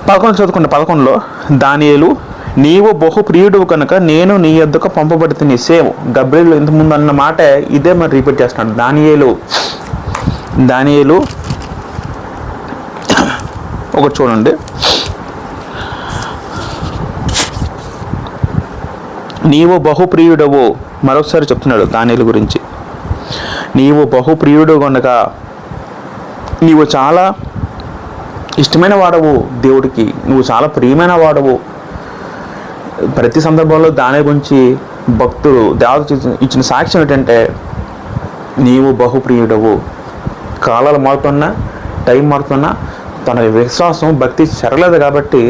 11 చదువుకుంటే 11లో దానియేలు నీవు బహు ప్రియుడు కనుక నేను నీ యొద్దకు పంపబడితే సేమ్ గబ్రియలు ఇంతకుముందు అన్న మాట ఇదే మరి రిపీట్ చేస్తున్నాడు. దానియేలు ఒకటి చూడండి, నీవు బహుప్రియుడవు. మరొకసారి చెప్తున్నాడు దానియేలు గురించి. నీవు బహుప్రియుడు కనుక నీవు చాలా ఇష్టమైన వాడవు దేవుడికి, నువ్వు చాలా ప్రియమైన వాడవు. ప్రతి సందర్భంలో దాని గురించి భక్తులు దేవత ఇచ్చిన సాక్ష్యం ఏంటంటే నీవు బహుప్రియుడవు. కాలాలు మారుతున్నా, టైం మారుతున్నా తన విశ్వాసం భక్తి చెరలేదు కాబట్టి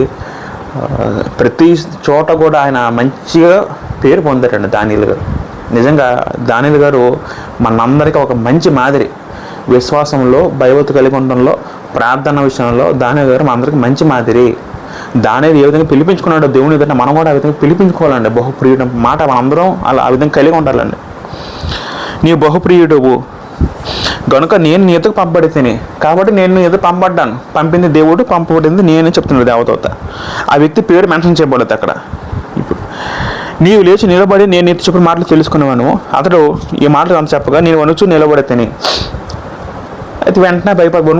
ప్రతి చోట కూడా ఆయన మంచిగా పేరు పొందారండి దానియేలు గారు. నిజంగా దానియేలు గారు మనందరికీ ఒక మంచి మాదిరి. విశ్వాసంలో, భయభక్తి కలిగి ఉండడంలో, ప్రార్థన విషయంలో దానియేలు గారు మనందరికీ మంచి మాదిరి. దానియేలు ఏ విధంగా పిలిపించుకున్నాడో దేవుని ఎదుట మనం కూడా ఆ విధంగా పిలిపించుకోవాలండి. బహుప్రియుడు మాట మనందరం అలా ఆ విధంగా కలిగి ఉండాలండి. నీవు బహుప్రియుడువు గనుక నేను నీ ఎదుగు పంపబడితేనే కాబట్టి నేను నీ ఎదుగు పంపింది దేవుడు, పంపబడింది నేను చెప్తున్నాడు దేవదూత. ఆ వ్యక్తి పేరు మెన్షన్ చేయబడదు అక్కడ. ఇప్పుడు నీవు లేచి నిలబడి నేను నీతో చెప్పిన మాటలు తెలుసుకున్నాను. అతడు ఈ మాటలు అంత చెప్పగా నేను వణుచు నిలబడితేనే. అయితే వెంటనే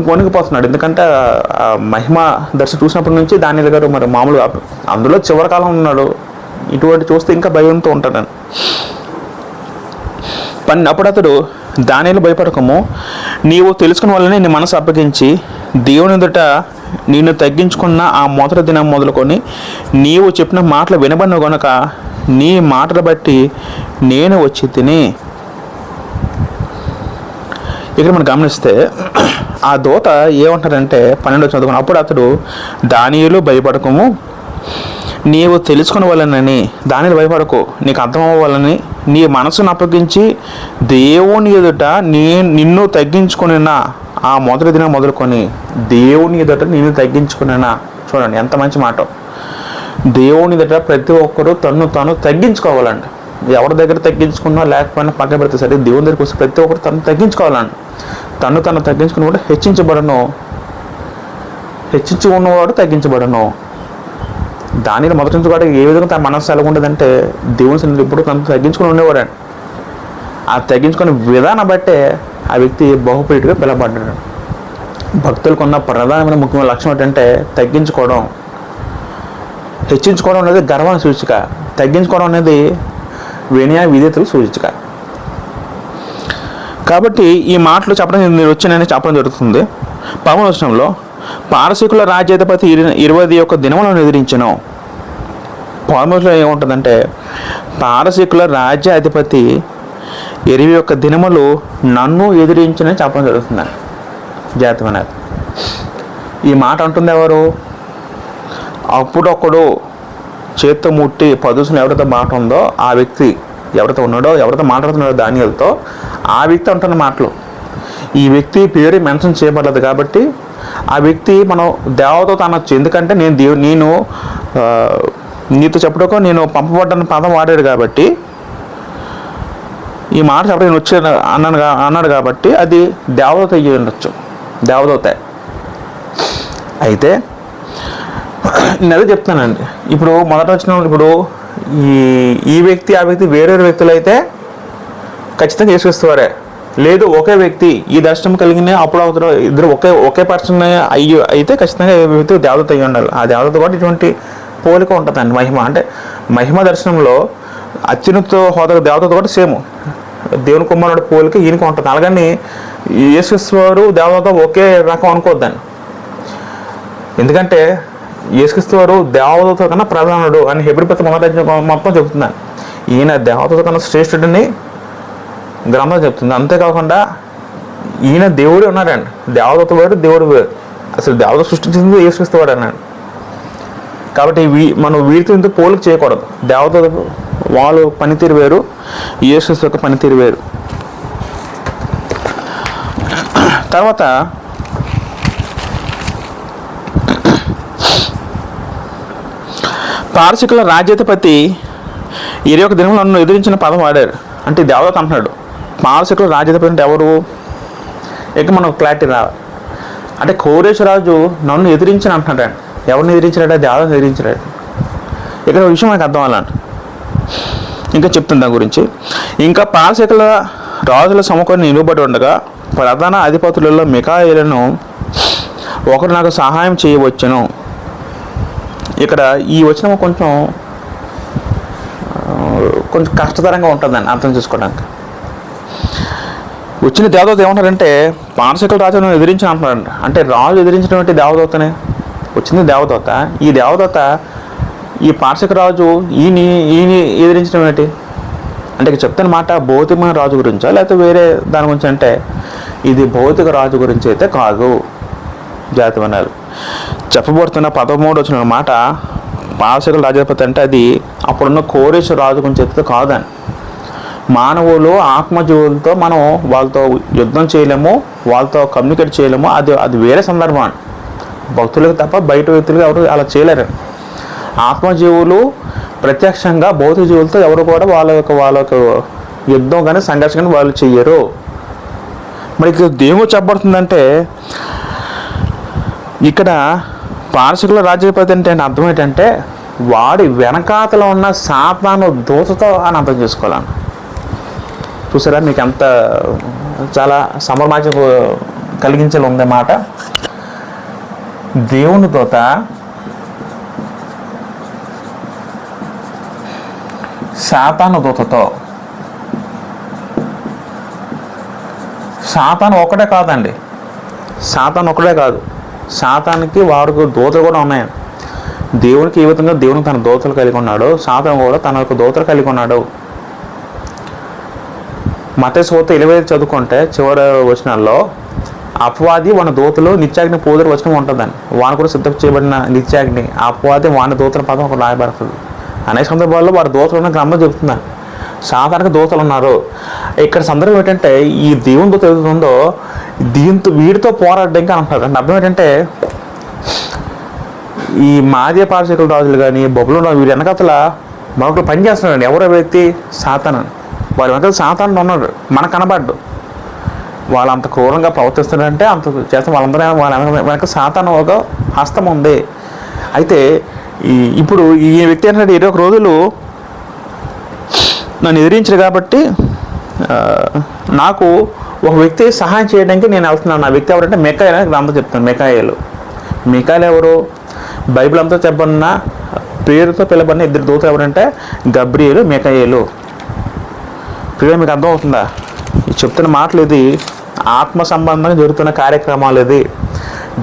వణికిపోతున్నాడు. ఎందుకంటే మహిమ దర్శనం చూసినప్పటి నుంచి దానియేలు గారు మరి మామూలుగా అందులో చివరి కాలం ఉన్నాడు. ఇటువంటి చూస్తే ఇంకా భయంతో ఉంటాడని. అప్పుడు అతడు దానియేలు భయపడకము, నీవు తెలుసుకున్న వాళ్ళని నీ మనసు అప్పగించి దేవుని ఎదుట నిన్ను తగ్గించుకున్న ఆ మొదటి దినం మొదలుకొని నీవు చెప్పిన మాటలు వినబడిన కనుక నీ మాటలు బట్టి నేను వచ్చి తిని. ఇక్కడ మనం గమనిస్తే ఆ దూత ఏమంటారంటే 12 చదువుకుని అప్పుడు అతడు దానియేలు భయపడకము, నీవు తెలుసుకునే వాళ్ళని దానిని భయపడకు, నీకు అర్థం అవ్వాలని నీ మనసును అప్పగించి దేవుని ఎదుట నిన్ను తగ్గించుకునినా ఆ మొదటి దినం మొదలుకొని దేవుని ఎదుట నిన్ను తగ్గించుకునినా. చూడండి ఎంత మంచి మాట. దేవుని ఎదుట ప్రతి ఒక్కరూ తను తగ్గించుకోవాలండి. ఎవరి దగ్గర తగ్గించుకున్నా లేకపోయినా పక్కన పెడితే సరే దేవుని దగ్గరికి వస్తే ప్రతి ఒక్కరు తను తగ్గించుకోవాలండి. తను తగ్గించుకున్నవాడు హెచ్చించి ఉన్నవాడు తగ్గించబడను. దానిలో మొదటి నుంచి కూడా ఏ విధంగా తన మనస్సు ఎలా ఉండేదంటే దేవుని సన్నిధిలో ఇప్పుడు తను తగ్గించుకొని ఉండేవాడండి. ఆ తగ్గించుకునే విధానం బట్టే ఆ వ్యక్తి బహుప్రీతిగా పిలవబడ్డాడు. భక్తులకు ఉన్న ప్రధానమైన ముఖ్యమైన లక్షణం ఏంటంటే తగ్గించుకోవడం. హెచ్చించుకోవడం అనేది గర్వాన్ని సూచిక, తగ్గించుకోవడం అనేది వినయ విధేయతలు సూచిక. కాబట్టి ఈ మాటలు చెప్పడం నేను వచ్చానని చెప్పడం జరుగుతుంది. 11వ వచనంలో పారసీకుల రాజ్యాధిపతి 21 దినములను ఎదిరించెను. 11లో ఏముంటుందంటే పారసీకుల రాజ్యాధిపతి 21 దినములు నన్ను ఎదిరించని చెప్పడం జరుగుతుందని జాతం అనేది. ఈ మాట అంటుంది ఎవరు? అప్పుడొక్కడు చేత్తో ముట్టి పదుసులు ఎవరితో మాట ఉందో ఆ వ్యక్తి, ఎవరితో ఉన్నాడో ఎవరితో మాట్లాడుతున్నాడో దానియలతో ఆ వ్యక్తి అంటున్న మాటలు. ఈ వ్యక్తి పేరు మెన్షన్ చేయబడలేదు కాబట్టి ఆ వ్యక్తి మనం దేవదూత అనొచ్చు. ఎందుకంటే నేను నీతో చెప్పడానికి నేను పంపబడ్డని పదం వాడాడు కాబట్టి, ఈ మాట చెప్పడం నేను వచ్చి అన్నాడు కాబట్టి అది దేవదూత అయ్యి ఉండొచ్చు, దేవదూతే. అయితే నేను అదే చెప్తానండి. ఇప్పుడు మొదట వచ్చిన ఇప్పుడు ఈ వ్యక్తి ఆ వ్యక్తి వేరే వ్యక్తులు అయితే ఖచ్చితంగా యేసుక్రీస్తువారే. లేదు ఒకే వ్యక్తి ఈ దర్శనం కలిగిన అప్పుడు అవుతారు ఇద్దరు ఒకే పర్సన్ అయితే ఖచ్చితంగా వ్యక్తి దేవదూత అయ్యి ఉండాలి. ఆ దేవదూత కూడా ఇటువంటి పోలిక ఉంటుందండి. మహిమ అంటే మహిమ దర్శనంలో అత్యున్నత హోదా దేవదూత కూడా సేమ్ దేవుని కుమారుడు పోలిక ఈయనకి ఉంటుంది. అలాగని యేసుక్రీస్తువారు దేవదూత ఒకే రకం అనుకోవద్దండి. ఎందుకంటే యేసుక్రీస్తువారు దేవదూత కన్నా ప్రధానుడు అని హెబ్రీ పత్రిక మొత్తం చెబుతున్నాను. ఈయన దేవదూత కన్నా శ్రేష్ఠుడిని గ్రంథం చెప్తుంది. అంతేకాకుండా ఈయన దేవుడే ఉన్నాడండి. దేవదూత వేరు, దేవుడు వేరు. అసలు దేవదూత సృష్టించింది యేసుక్రీస్తువాడు అన్నాడు. కాబట్టి మనం వీరితో ఇంత పోలిక చేయకూడదు. దేవదూత వాళ్ళు పనితీరు వేరు, యేసుక్రీస్తు యొక్క పనితీరు వేరు. తర్వాత పారసీకుల రాజ్యాధిపతి 21 దినములు నన్ను ఎదిరించిన పదం వాడారు. అంటే దేవదూత అంటున్నాడు. పారసీకుల రాజ్యాధిపతి అంటే ఎవరు? ఇక మనకు క్లారిటీ రావాలి. అంటే కోరేశ్వరాజు నన్ను ఎదిరించిన అంటున్నాడు. ఎవరిని ఎదిరించాడు? దేవదూత ఎదిరించాడు. ఇక్కడ విషయం మనకు అర్థం అవ్వాలండి. ఇంకా చెప్తుంది దాని గురించి. ఇంకా పారసీకుల రాజుల సముఖాన్ని నిలువబడి ఉండగా ప్రధాన అధిపతులలో మిఖాయేలును ఒకరు నాకు సహాయం చేయవచ్చును. ఇక్కడ ఈ వచనం కొంచెం కష్టతరంగా ఉంటుందండి అర్థం చేసుకోవడానికి. వచ్చిన దేవదూత ఏమంటారంటే పారసీకుల రాజును ఎదిరించిన అంటున్నారంట. అంటే రాజు ఎదిరించినటువంటి దేవదూతనే వచ్చింది దేవదూత. ఈ దేవదూత ఈ పారసీక రాజు ఈయన ఎదిరించడం ఏంటి అంటే ఇక చెప్తున్న మాట భౌతికమైన రాజు గురించా లేకపోతే వేరే దాని గురించి అంటే ఇది భౌతిక రాజు గురించి అయితే కాదు. జాతివనాలు చెప్పబడుతున్న 13 వచ్చిన మాట పారసీకుల రాజాధిపతి అంటే అది అప్పుడున్న కోరేశ్వర రాజు గురించి అయితే కాదని. మానవులు ఆత్మజీవులతో మనం వాళ్ళతో యుద్ధం చేయలేము, వాళ్ళతో కమ్యూనికేట్ చేయలేము. అది వేరే సందర్భం. భక్తులకు తప్ప బయట వ్యక్తులకు ఎవరు అలా చేయలేరు. ఆత్మజీవులు ప్రత్యక్షంగా భౌతిక జీవులతో ఎవరు కూడా వాళ్ళ యొక్క యుద్ధం కానీ సంఘర్షణ కానీ వాళ్ళు చెయ్యరు. మరి దేవుడు చెప్పబడుతుందంటే ఇక్కడ పారసీకుల రాజ్యాధిపతి అంటే అర్థం ఏంటంటే వాడి వెనకాతలో ఉన్న సాతాను దూతతో అని అర్థం చేసుకోవాలని. చూసారా మీకు ఎంత చాలా సమర్మాజం కలిగించేలా ఉంది మాట. దేవుని దూత సాతాను దూతతో. సాతాను ఒకటే కాదండి, సాతాను ఒకటే కాదు, సాతానికి వారికి దూతలు కూడా ఉన్నాయి. దేవునికి ఏ విధంగా దేవునికి తన దూతలు కలిగి ఉన్నాడు, సాతాను కూడా తన యొక్క దూతలు కలిగి ఉన్నాడు. మత్తయి సువార్త 25 చదువుకుంటే చివరి వచనాల్లో అపవాది వాని దూతలు నిత్యాగ్ని పోదురు వచనం ఉంటుందని. వాని కూడా సిద్ధం చేయబడిన నిత్యాగ్ని అపవాది వాని దూతల పదం ఒక రాయబడుతుంది. అనేక సందర్భాల్లో వారి దూతలు ఉన్న గ్రంథం చెబుతున్నారు. సాధారణంగా దూతలు ఉన్నారు. ఇక్కడ సందర్భం ఏంటంటే ఈ దేవుని దూత ఏదైతుందో వీడితో పోరాడడానికి అంటారు. అంటే అర్థం ఏంటంటే ఈ మాదియ పారసీకుల రాజులు కానీ బొబ్బులు వీడి వెనకతల మరొకరు పని చేస్తున్నాడు. ఎవరో వ్యక్తి సాతాను. వారి వెనకాల సాతాను ఉన్నాడు, మనకు కనబడ్డు. వాళ్ళు అంత క్రూరంగా ప్రవర్తిస్తున్నారంటే అంత చేస్తే వాళ్ళ వెనక సాతాను ఒక హస్తం ఉంది. అయితే ఇప్పుడు ఈ వ్యక్తి ఏంటంటే 21 రోజులు నన్ను ఎదిరించారు కాబట్టి నాకు ఒక వ్యక్తి సహాయం చేయడానికి నేను వెళ్తున్నాను. ఆ వ్యక్తి ఎవరంటే మికాయేలు అని గ్రంథం చెప్తాను. మికాయేలు ఎవరు? బైబిల్ అంతా చెప్పబడిన పేరుతో పిలబడిన 2 దూతలు ఎవరంటే గబ్రియేలు, మికాయేలు. ప్రియులు, మీకు అర్థమవుతుందా? ఈ చెప్తున్న మాటలు ఇది ఆత్మ సంబంధంగా జరుగుతున్న కార్యక్రమాలు. ఇది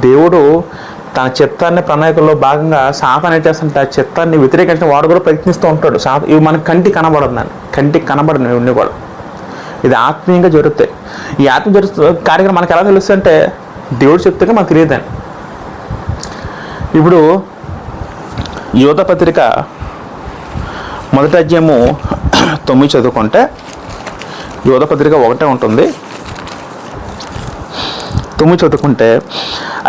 దేవుడు తన చిత్తాన్ని ప్రణాళికల్లో భాగంగా సాతాను ఏం చేస్తుంటే ఆ చిత్తాన్ని వ్యతిరేకించిన వాడు కూడా ప్రయత్నిస్తూ ఉంటాడు. ఇవి మనకు కంటికి కనబడదు ఇవన్నీ కూడా. ఇది ఆత్మీయంగా జరుగుతాయి. ఈ ఆత్మ జరుగుతున్న కార్యక్రమం మనకు ఎలా తెలుస్తుంటే దేవుడు చెప్తే మనకు తెలియదండి. ఇప్పుడు యోధ పత్రిక 1వ అధ్యాయము 9 చదువుకుంటే యోధ పత్రిక 1 ఉంటుంది. 9 చదువుకుంటే,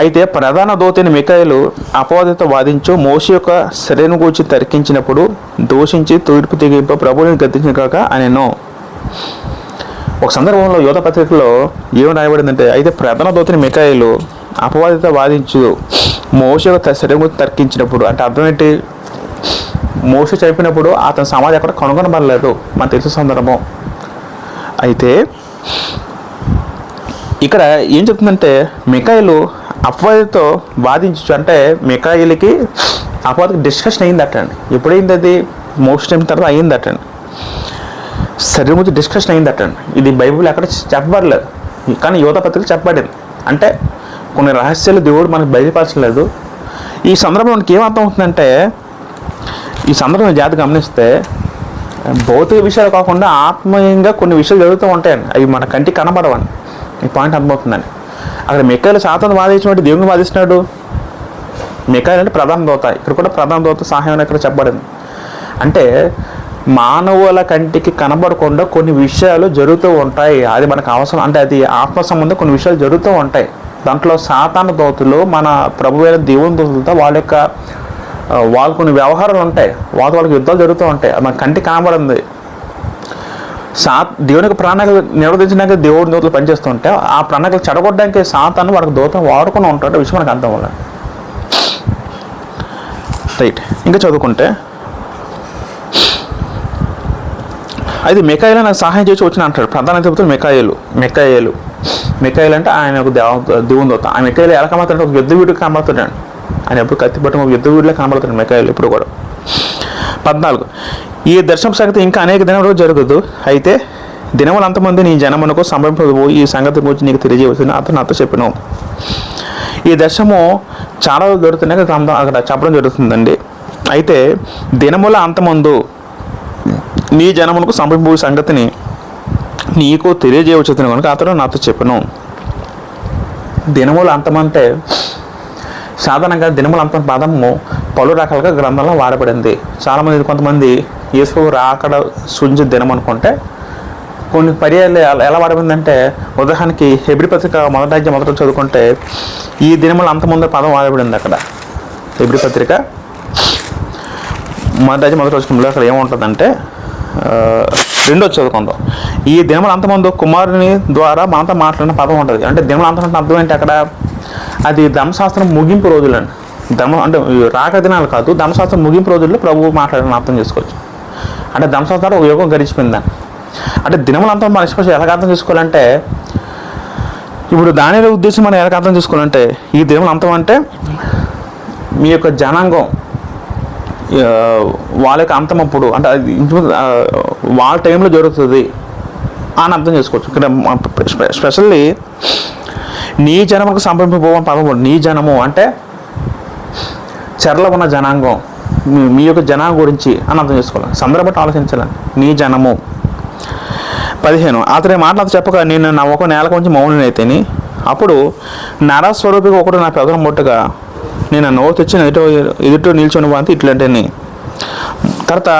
అయితే ప్రధాన దూతని మికాయేలు అపవాదితో వాదించు మోషే యొక్క శరీరం గురించి తర్కించినప్పుడు దూషించి తీర్పు తెగింపు ప్రభువుని గద్దించిన కాక అనేను. ఒక సందర్భంలో యోధ పత్రికలో ఏమి రాయబడిందంటే, అయితే ప్రధాన దూతని మికాయేలు అపవాదితో వాదించు మోషే యొక్క శరీరం గురించి తర్కించినప్పుడు. అంటే అర్థం ఏంటి? మోషే చెప్పినప్పుడు అతని సమాధి ఎక్కడ కనుగొనబడలేదు, మనకు తెలిసిన సందర్భం. అయితే ఇక్కడ ఏం చెప్తుందంటే మికాయేలు అపవాదితో వాదించు, అంటే మికాయేలుకి అపవాదికి డిస్కషన్ అయిందటండి. ఎప్పుడైంది అది? మోషే చెప్పిన తర్వాత అయిందటండి. శరీరం గురించి డిస్కషన్ అయిందటండి. ఇది బైబిల్ ఎక్కడ చెప్పబడలేదు, కానీ యోధ పత్రిక చెప్పబడింది. అంటే కొన్ని రహస్యాలు దేవుడు మనకు బయలుపరచలేదు. ఈ సందర్భంలో మనకి ఏమర్థం అవుతుందంటే, ఈ సందర్భం జాగ్రత్తగా గమనిస్తే భౌతిక విషయాలు కాకుండా ఆత్మీయంగా కొన్ని విషయాలు జరుగుతూ ఉంటాయండి. అవి మన కంటికి కనబడవండి. ఈ పాయింట్ అర్థమవుతుందండి. అక్కడ మికాయేలు సాతాను వాదించినట్టు దేవుని వాదిస్తున్నాడు. మికాయేలు అంటే ప్రధాన దూత. ఇక్కడ కూడా ప్రధాన దూత సహాయం ఇక్కడ చెప్పబడింది. అంటే మానవుల కంటికి కనబడకుండా కొన్ని విషయాలు జరుగుతూ ఉంటాయి. అది మనకు అవసరం. అంటే అది ఆత్మ సంబంధం కొన్ని విషయాలు జరుగుతూ ఉంటాయి. దాంట్లో సాతాను దూతలు మన ప్రభువైన దేవుని దూతలతో వాళ్ళు కొన్ని వ్యవహారాలు ఉంటాయి. వాళ్ళకి యుద్ధాలు జరుగుతూ ఉంటాయి. మన కంటికి కనబడింది. దేవునికి ప్రణాళికలు నిర్వహించడానికి దేవుడి దూతలు పనిచేస్తుంటే ఆ ప్రణాళికలు చెడగొట్టడానికి సాతాను వాడికి దూతం వాడుకుని ఉంటాడు. విషయం మనకు అర్థం వల్ల రైట్. ఇంకా చదువుకుంటే, అది మికాయేలు నాకు సహాయం చేసి వచ్చిన అంటాడు. ప్రధాన చెబుతాడు మికాయేలు అంటే ఆయన ఒక దేవుని దూత. ఆ మికాయేలు ఎలా కనబడతాడు? ఒక యుద్ధ వీడికి కనబడుతాడు. ఆయన ఎప్పుడు కత్తి పట్టు ఒక యుద్ధ వీడిలో కనబడుతాడు మికాయేలు ఎప్పుడు కూడా. 14, ఈ దర్శనం సంగతి ఇంకా అనేక దినములు జరగదు. అయితే దినములు అంతమంది నీ జనమునకు సంభవింపబో ఈ సంగతి గురించి నీకు తెలియజేయవలసిన అతను నాతో చెప్పిన. ఈ దర్శనము చాలా జరుగుతున్నాయి అక్కడ చెప్పడం జరుగుతుందండి. అయితే దినముల అంతమందు నీ జనమునకు సంభవింపబో సంగతిని నీకు తెలియజేయవచ్చును కనుక అతను నాతో చెప్పను. దినముల అంతమంటే సాధారణంగా దినముల అంతం పదము పలు రకాలుగా గ్రంథంలో వాడబడింది. చాలామంది కొంతమంది యేసు రాకడ సూచించే దినం అనుకుంటే కొన్ని పర్యాలు ఎలా వాడబడిందంటే, ఉదాహరణకి హెబ్రీ పత్రిక 1వ అధ్యాయం చదువుకుంటే ఈ దినముల అంతమంది పదం వాడబడింది. అక్కడ హెబ్రీ పత్రిక 1వ అధ్యాయం 1వ వచనంలో అక్కడ ఏముంటుందంటే, 2వ చదువుకుందాం. ఈ దినముల అంతమంది కుమారుని ద్వారా మనతో మాట్లాడిన పదం ఉంటుంది. అంటే దినముల అంతం అర్థం ఏంటి? అక్కడ అది ధర్మశాస్త్రం ముగింపు రోజులండి. అంటే రాక దినాలు కాదు, ధర్మశాస్త్రం ముగింపు రోజుల్లో ప్రభువు మాట్లాడిన అర్థం చేసుకోవచ్చు. అంటే ధర్మశాస్త్రం ఒక యుగం గడిచిపోయిందని. అంటే దినముల అంతం మనం ఎక్స్ప్రెస్ ఎలా అర్థం చేసుకోవాలంటే, ఇప్పుడు దానిలో ఉద్దేశం మనం ఎలా అర్థం చేసుకోవాలంటే, ఈ దినముల అంతం అంటే మీ యొక్క జనాంగం వాళ్ళ యొక్క అంతం అప్పుడు, అంటే అది వాళ్ళ టైంలో జరుగుతుంది అని అర్థం చేసుకోవచ్చు. ఇక్కడ స్పెషల్లీ నీ జనముకు సంభవింపబోవని పదం. నీ జనము అంటే చెరలో ఉన్న జనాంగం, మీ యొక్క జనాంగం గురించి అని అర్థం చేసుకోవాలి. సందర్భం ఆలోచించాలి. నీ జనము. 15, అతని మాటలు చెప్పక నేను నా ఒక నేల కొంచెం మౌనం అయితేని అప్పుడు నరస్వరూపిగా ఒకడు నా పెదవులను ముట్టగా నేను నోరు తెచ్చి ఎదుట నిల్చొని వాంతి ఇట్లాంటిని. తర్వాత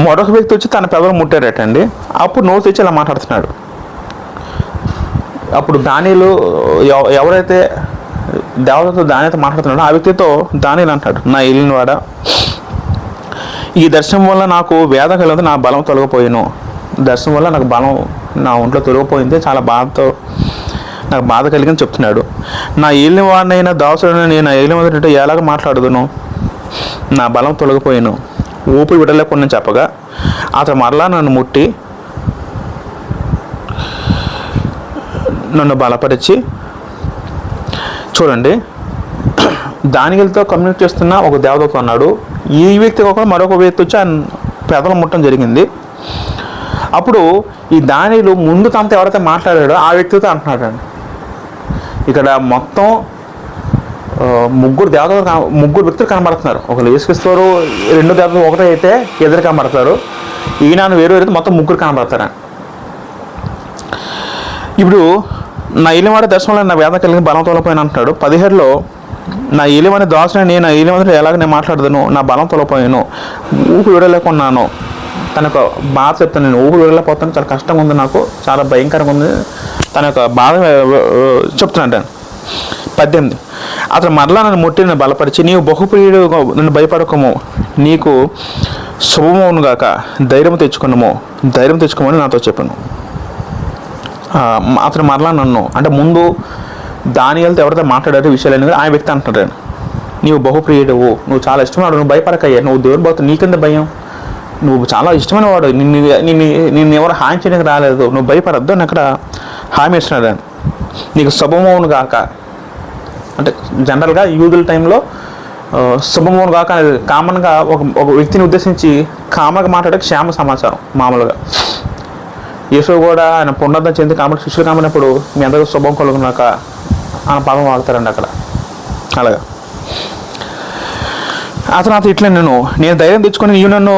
మరొక వ్యక్తి వచ్చి తన పెదవులు ముట్టారటండి. అప్పుడు నోరు తెచ్చి ఇలా మాట్లాడుతున్నాడు. అప్పుడు దానిలో ఎవరైతే దేవతతో దానితో మాట్లాడుతున్నాడో ఆ వ్యక్తితో దానిలో అంటాడు, నా ఏలిన వాడ, ఈ దర్శనం వల్ల నాకు వేద కలిగింది, నా బలం తొలగిపోయాను. దర్శనం వల్ల నాకు బలం నా ఒంట్లో తొలగిపోయింది, చాలా బాధతో నాకు బాధ కలిగింది చెప్తున్నాడు. నా ఏలిన వాడినైనా దాసుడైనా నేను ఏలిన వాడితో ఎలాగ మాట్లాడుదును? నా బలం తొలగిపోయాను, ఊపిరి విడలేకుండా చెప్పగా అతను మరలా నన్ను ముట్టి నన్ను బలపరిచి, చూడండి, దానియేలుతో కమ్యూనికేట్ చేస్తున్న ఒక దేవదూత ఉన్నాడు. ఈ వ్యక్తి ఒక మరొక వ్యక్తి వచ్చి ఆయన పెదలు ముట్టడం జరిగింది. అప్పుడు ఈ దానియేలు ముందు తనతో ఎవరైతే మాట్లాడాడో ఆ వ్యక్తితో అంటున్నాడు. ఇక్కడ మొత్తం ముగ్గురు వ్యక్తులు కనబడుతున్నారు. ఒకరు యేసుక్రీస్తు, రెండు దేవతలు ఒకటే అయితే ఎదురు కనబడతారు. ఈయన వేరు అయితే మొత్తం ముగ్గురు కనబడతారు. ఇప్పుడు నా ఏలివాడి దర్శనంలో నా వేదన కలిగిన బలం తోలిపోయాను అంటున్నాడు. 17లో నా ఏలివాని దాసుని నేను ఏలివాడితో ఎలాగ నేను మాట్లాడదును, నా బలం తోలిపోయాను, ఊపిరి విడలేకున్నాను. తన యొక్క బాధ చెప్తాను, నేను ఊపిరి విడలేకపోతాను, చాలా కష్టంగా ఉంది, నాకు చాలా భయంకరంగా ఉంది, తన యొక్క బాధ చెప్తున్నాడు. 18 అతను మరలా నన్ను ముట్టి నన్ను బలపరిచి, నీవు బహుప్రియుడు, నన్ను భయపడకము, నీకు శుభమవును గాక, ధైర్యం తెచ్చుకోమని నాతో చెప్పాను. అతను మరలా నన్ను, అంటే ముందు దానియేలుతో ఎవరైతే మాట్లాడారో విషయాలు ఆ వ్యక్తి అంటున్నాడు, నీవు బహుప్రియుడువు, నువ్వు చాలా ఇష్టమైన, నువ్వు భయపడకయ్యా, నువ్వు దేవుని భక్తుడు, నీకింద భయం, నువ్వు చాలా ఇష్టమైన వాడు, నిన్ను ఎవరు హామీ చేయడానికి రాలేదు, నువ్వు భయపడద్దు అని అక్కడ హామీ ఇస్తున్నాడు. నీకు శుభమవును గాక, అంటే జనరల్గా యూదుల టైంలో శుభమవును గాక అనేది కామన్గా ఒక వ్యక్తిని ఉద్దేశించి కామన్గా మాట్లాడే క్షేమ సమాచారం. మామూలుగా యేసు కూడా ఆయన పునరుద్ధరణ చెంది కాబట్టి శిష్యులు కామన్నప్పుడు మీ అందరూ శుభం కలుగునాక ఆయన పదం వాడతారండి అక్కడ. అలాగా అతను ఇట్లా నేను ధైర్యం తెచ్చుకొని నీవు నన్ను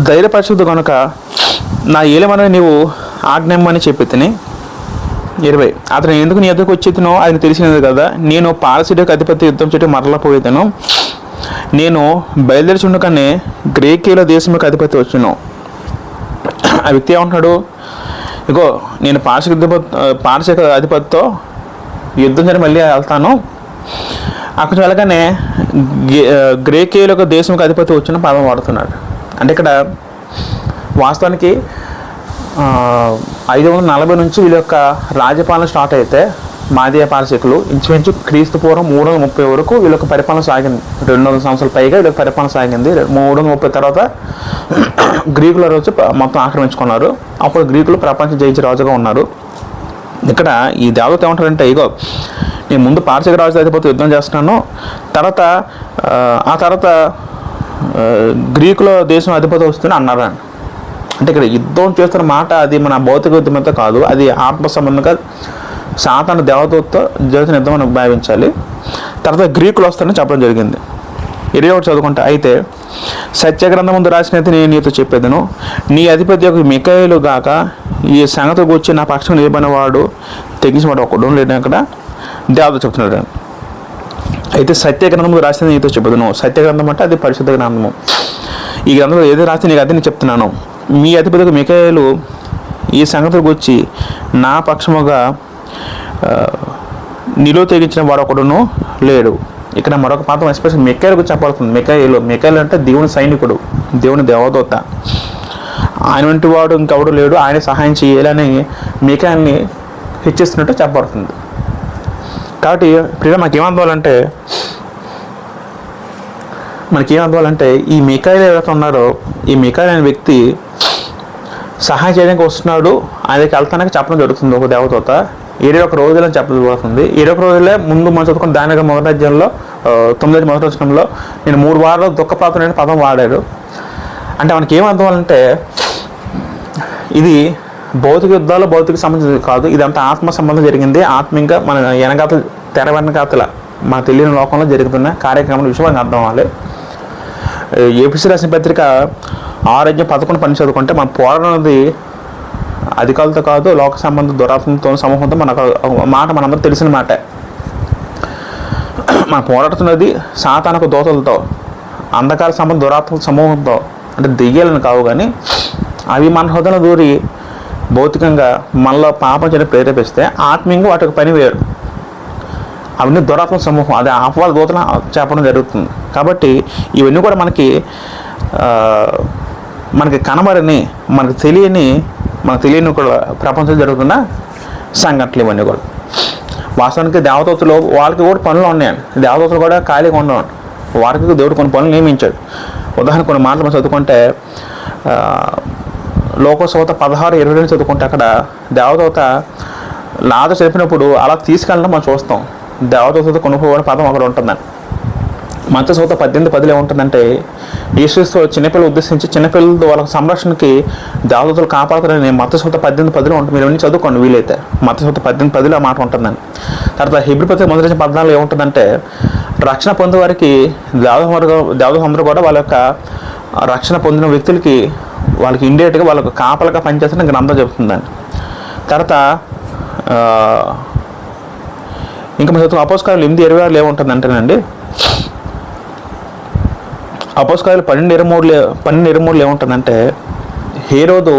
ధైర్యపరచదు కనుక నా ఏలేమని నీవు ఆజ్ఞమ్మని చెప్పి తిని. 20 అతను ఎందుకు నీ ఎదురుకు వచ్చేతనో అది తెలిసినది కదా, నేను పారసీడకు అధిపతి యుద్ధం చెట్టు మరలా పోయేదను, నేను బయలుదేరిచుండగానే గ్రీకుల దేశంకి అధిపతి వచ్చాను. ఆ వ్యక్తి ఏమంటున్నాడు, ఇగో నేను పారసీక అధిపతితో యుద్ధం చేసి మళ్ళీ వెళ్తాను, అక్కడ వెళ్ళగానే గ్రీకులకు దేశంకి అధిపతి వచ్చిన పదం వాడుతున్నాడు. అంటే ఇక్కడ వాస్తవానికి 540 నుంచి వీళ్ళ యొక్క రాజ్యపాలన స్టార్ట్ అయితే మాదీయ పారసీకులు ఇంచుమించు క్రీస్తు పూర్వం 330 వరకు వీళ్ళ యొక్క పరిపాలన సాగింది. 200 సంవత్సరాల పైగా వీళ్ళ పరిపాలన సాగింది. 330 తర్వాత గ్రీకుల రోజు మొత్తం ఆక్రమించుకున్నారు. అప్పుడు గ్రీకులు ప్రపంచం జయించే రాజుగా ఉన్నారు. ఇక్కడ ఈ దేవత ఏమంటారంటే, ఇగో నేను ముందు పారసీక రాజు అధిపతి యుద్ధం చేస్తున్నాను, ఆ తర్వాత గ్రీకుల దేశం అధిపతి వస్తుంది అన్నారు. అంటే ఇక్కడ యుద్ధం చేస్తున్న మాట అది మన భౌతిక యుద్ధం అయితే కాదు, అది ఆత్మ సంబంధంగా సాతాను దేవతతో జరుగుతున్న యుద్ధం మనం భావించాలి. తర్వాత గ్రీకులు వస్తారని చెప్పడం జరిగింది. 21 చదువుకుంటా, అయితే సత్యగ్రంథం ముందు రాసినైతే నేను నీతో చెప్పేదను, నీ అధిపతి యొక్క మిఖాయేలు గాక ఈ సంగతి గురించి నా పక్షం నిలబడిన వాడు తెగించబడి ఒకడు లేని అక్కడ దేవత చెప్తున్నాడు. అయితే సత్యగ్రంథం ముందు రాసిన నీతో చెప్పేదను. సత్యగ్రంథం అంటే అది పరిశుద్ధ గ్రంథము. ఈ గ్రంథంలో ఏదో రాస్తే నీకు అది నేను చెప్తున్నాను. మీ అధిపతికి మిఖాయేలు ఈ సంగతి గురించి నా పక్షముగా నిలువ తెగించిన వాడు ఒకడును లేడు. ఇక్కడ మరొక పాత్ర ఎస్పెషల్ మిఖాయేలు గురించి చెప్పబడుతుంది. మిఖాయేలు అంటే దేవుని సైనికుడు, దేవుని దేవదూత. ఆయన వంటి వాడు ఇంకెవడు లేడు, ఆయన సహాయం చేయాలని మిఖాయేలుని హెచ్చిస్తున్నట్టు చెప్పబడుతుంది. కాబట్టి ఇప్పుడు మనకేమనుకోవాలంటే ఈ మిఖాయేలు ఎవరైతే ఉన్నారో, ఈ మిఖాయేలు అనే వ్యక్తి సహాయం చేయడానికి వస్తున్నాడు, ఆయనకి వెళ్తానికి చెప్పడం జరుగుతుంది. ఒక దేవదూత 21 రోజులని చెప్పడం జరుగుతుంది. 21 రోజులే ముందు మనం చదువుకున్న దానిగా మొదటి అధ్యాయంలో 9 మొదటి వచనంలో నేను 3 వారాలు దుఃఖప్రాప్తం అనే పదం వాడాడు. అంటే మనకి ఏమర్థవాలంటే ఇది భౌతిక యుద్ధాలు భౌతిక సంబంధించి కాదు, ఇదంతా ఆత్మ సంబంధం జరిగింది. ఆత్మీయంగా మన వెనకాతల తెర వెనకాతల మన తెలియని లోకంలో జరుగుతున్న కార్యక్రమాల విషయం మనకు అర్థం అవ్వాలి. ఏపీసీ రాసిన పత్రిక 6:11 చదువుకుంటే మన పోరాడేది అధికారులతో కాదు, లోక సంబంధ దురాత్మతో సమూహంతో మనకు మాట మనందరూ తెలిసిన మాట. మనం పోరాడుతున్నది సాతానకు దోతలతో, అంధకార సంబంధ దురాత్మక సమూహంతో, అంటే దెయ్యాలను కావు కానీ అవి మన హృదయంలో దూరి భౌతికంగా మనలో పాపం చేయడం ప్రేరేపిస్తే ఆత్మీయంగా వాటికి పని వేరు. అవన్నీ దురాత్మ సమూహం, అది అపవాద దూతలు చెప్పడం జరుగుతుంది. కాబట్టి ఇవన్నీ కూడా మనకి కనబడని, మనకు తెలియని కూడా ప్రపంచంలో జరుగుతున్న సంఘటనలు ఇవన్నీ కూడా. వాస్తవానికి దేవదూతలు వాళ్ళకి కూడా పనులు ఉన్నాయండి. దేవదూతలు కూడా ఖాళీగా ఉండవు. వారికి దేవుడు కొన్ని పనులు నియమించాడు. ఉదాహరణ కొన్ని మాటలు మనం చదువుకుంటే లోకసవత 16:22 చదువుకుంటే అక్కడ దేవదూత లాజరు చనిపోయినప్పుడు అలా తీసుకెళ్ళడం మనం చూస్తాం. దేవదూతతో కొనుక్కోవడం పదం అక్కడ ఉంటుందని. మత్తయి 18:10 ఏముంటుందంటే యేసుక్రీస్తు చిన్నపిల్లలు ఉద్దేశించి చిన్నపిల్లలతో వాళ్ళ సంరక్షణకి దేవదూతలు కాపాడుతారని మత్తయి 18:10 ఉంటుంది. మీరు అన్నీ చదువుకోండి వీలైతే. మత్తయి 18:10 ఆ మాట ఉంటుందని. తర్వాత హెబ్రీ పత్రిక 1:14 ఏముంటుందంటే రక్షణ పొందే వారికి దేవదూతలందరూ కూడా వాళ్ళ యొక్క రక్షణ పొందిన వ్యక్తులకి వాళ్ళకి ఇండియట్గా వాళ్ళకు కాపలుగా పనిచేస్తున్న గ్రంథం చెబుతుందండి. తర్వాత ఇంకా మన చదువు అపోస్తలులు 8:26 ఏముంటుందంటేనండి అపోస్తలులు 12:23 ఏముంటుందంటే హేరోదు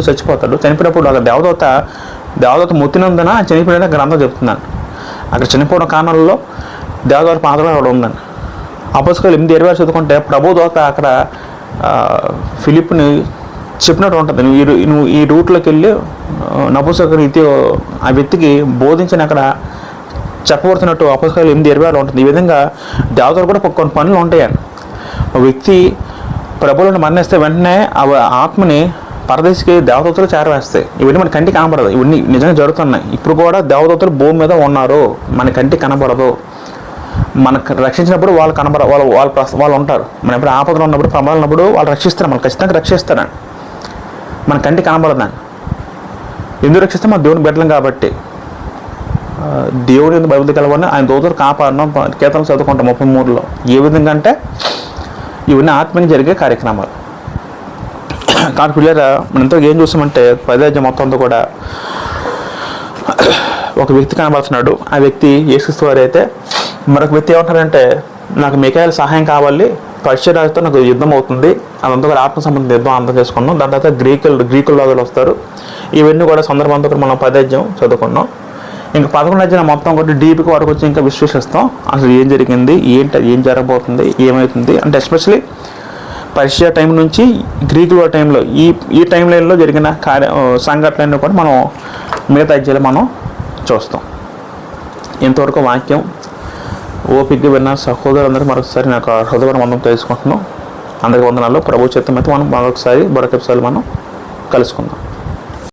చచ్చిపోతాడు. చనిపోయినప్పుడు వాళ్ళ దేవదూత ముత్తినందున చనిపోయిన గ్రంథం చెప్తున్నాను. అక్కడ చనిపోవడం కారణాలలో దేవదూత పాత్ర అక్కడ ఉందని. అపోస్తలులు 8:26 చదువుకుంటే ప్రభుదూత అక్కడ ఫిలిప్ని చెప్పినట్టు ఉంటుంది. నువ్వు ఈ రూట్లోకి వెళ్ళి నపుంసక రీతి ఆ వ్యక్తికి బోధించిన అక్కడ చెప్పబడుతున్నట్టు అపోస్తలులు 8:26 ఉంటుంది. ఈ విధంగా దేవతలు కూడా కొన్ని పనులు ఉంటాయండి. వ్యక్తి ప్రభువులను మరణిస్తే వెంటనే ఆ ఆత్మని పరదేశికి దేవదూతలు చేరవేస్తాయి. ఇవన్నీ మన కంటికి కనబడదు. ఇవన్నీ నిజంగా జరుగుతున్నాయి. ఇప్పుడు కూడా దేవదూతలు భూమి మీద ఉన్నారు, మన కంటికి కనబడదు. మనకు రక్షించినప్పుడు వాళ్ళు వాళ్ళు ఉంటారు. మనం ఎప్పుడు ఆపదలు ఉన్నప్పుడు ప్రమాదాలు ఉన్నప్పుడు వాళ్ళు రక్షిస్తారు, మనం ఖచ్చితంగా రక్షిస్తారండి. మన కంటికి కనబడదండి. ఎందుకు రక్షిస్తే మన దేవుని బిడ్డలం కాబట్టి. దేవుని బైబిల్ కలవని ఆయన దూతలు కాపాడడం కీర్తనలు చదువుకుంటాం 33లో. ఏ విధంగా అంటే ఇవన్నీ ఆత్మీయంగా జరిగే కార్యక్రమాలు. కానీ పిల్లరా మనం ఎంతో ఏం చూసామంటే 10వ అధ్యాయం మొత్తం అంతా కూడా ఒక వ్యక్తి కనబడుతున్నాడు. ఆ వ్యక్తి యేసుక్రీస్తు వారు అయితే మరొక వ్యక్తి ఏమంటారంటే నాకు మిఖాయేలు సహాయం కావాలి, పర్షియా రాజుతో నాకు యుద్ధం అవుతుంది, అదంతా కూడా ఆత్మ సంబంధించిన యుద్ధం అర్థం చేసుకున్నాం. దాని తర్వాత గ్రీకుల రాజులు వస్తారు. ఇవన్నీ కూడా సందర్భంతో కూడా మనం 10వ అధ్యాయం చదువుకున్నాం. ఇంకా 11వ అధ్యాయం మొత్తం కూడా డీప్కి వరకు వచ్చి ఇంకా విశ్లేషిస్తాం. అసలు ఏం జరిగింది, ఏం జరగబోతుంది, ఏమవుతుంది అంటే ఎస్పెషలీ పర్షియా టైం నుంచి గ్రీకుల టైంలో ఈ టైం లైన్లో జరిగిన సంఘటనలన్నీ కూడా మనం మిగతా అధ్యాయంలో మనం చూస్తాం. ఇంతవరకు వాక్యం ఓపికగా విన్న సహోదరులందరూ మరొకసారి నాకు హృదయపూర్వక వందనం తెలుసుకుంటున్నాం. అందరికీ వందనాలు. ప్రభు చిత్తం అయితే మనం మరొకసారి మనం కలుసుకుందాం.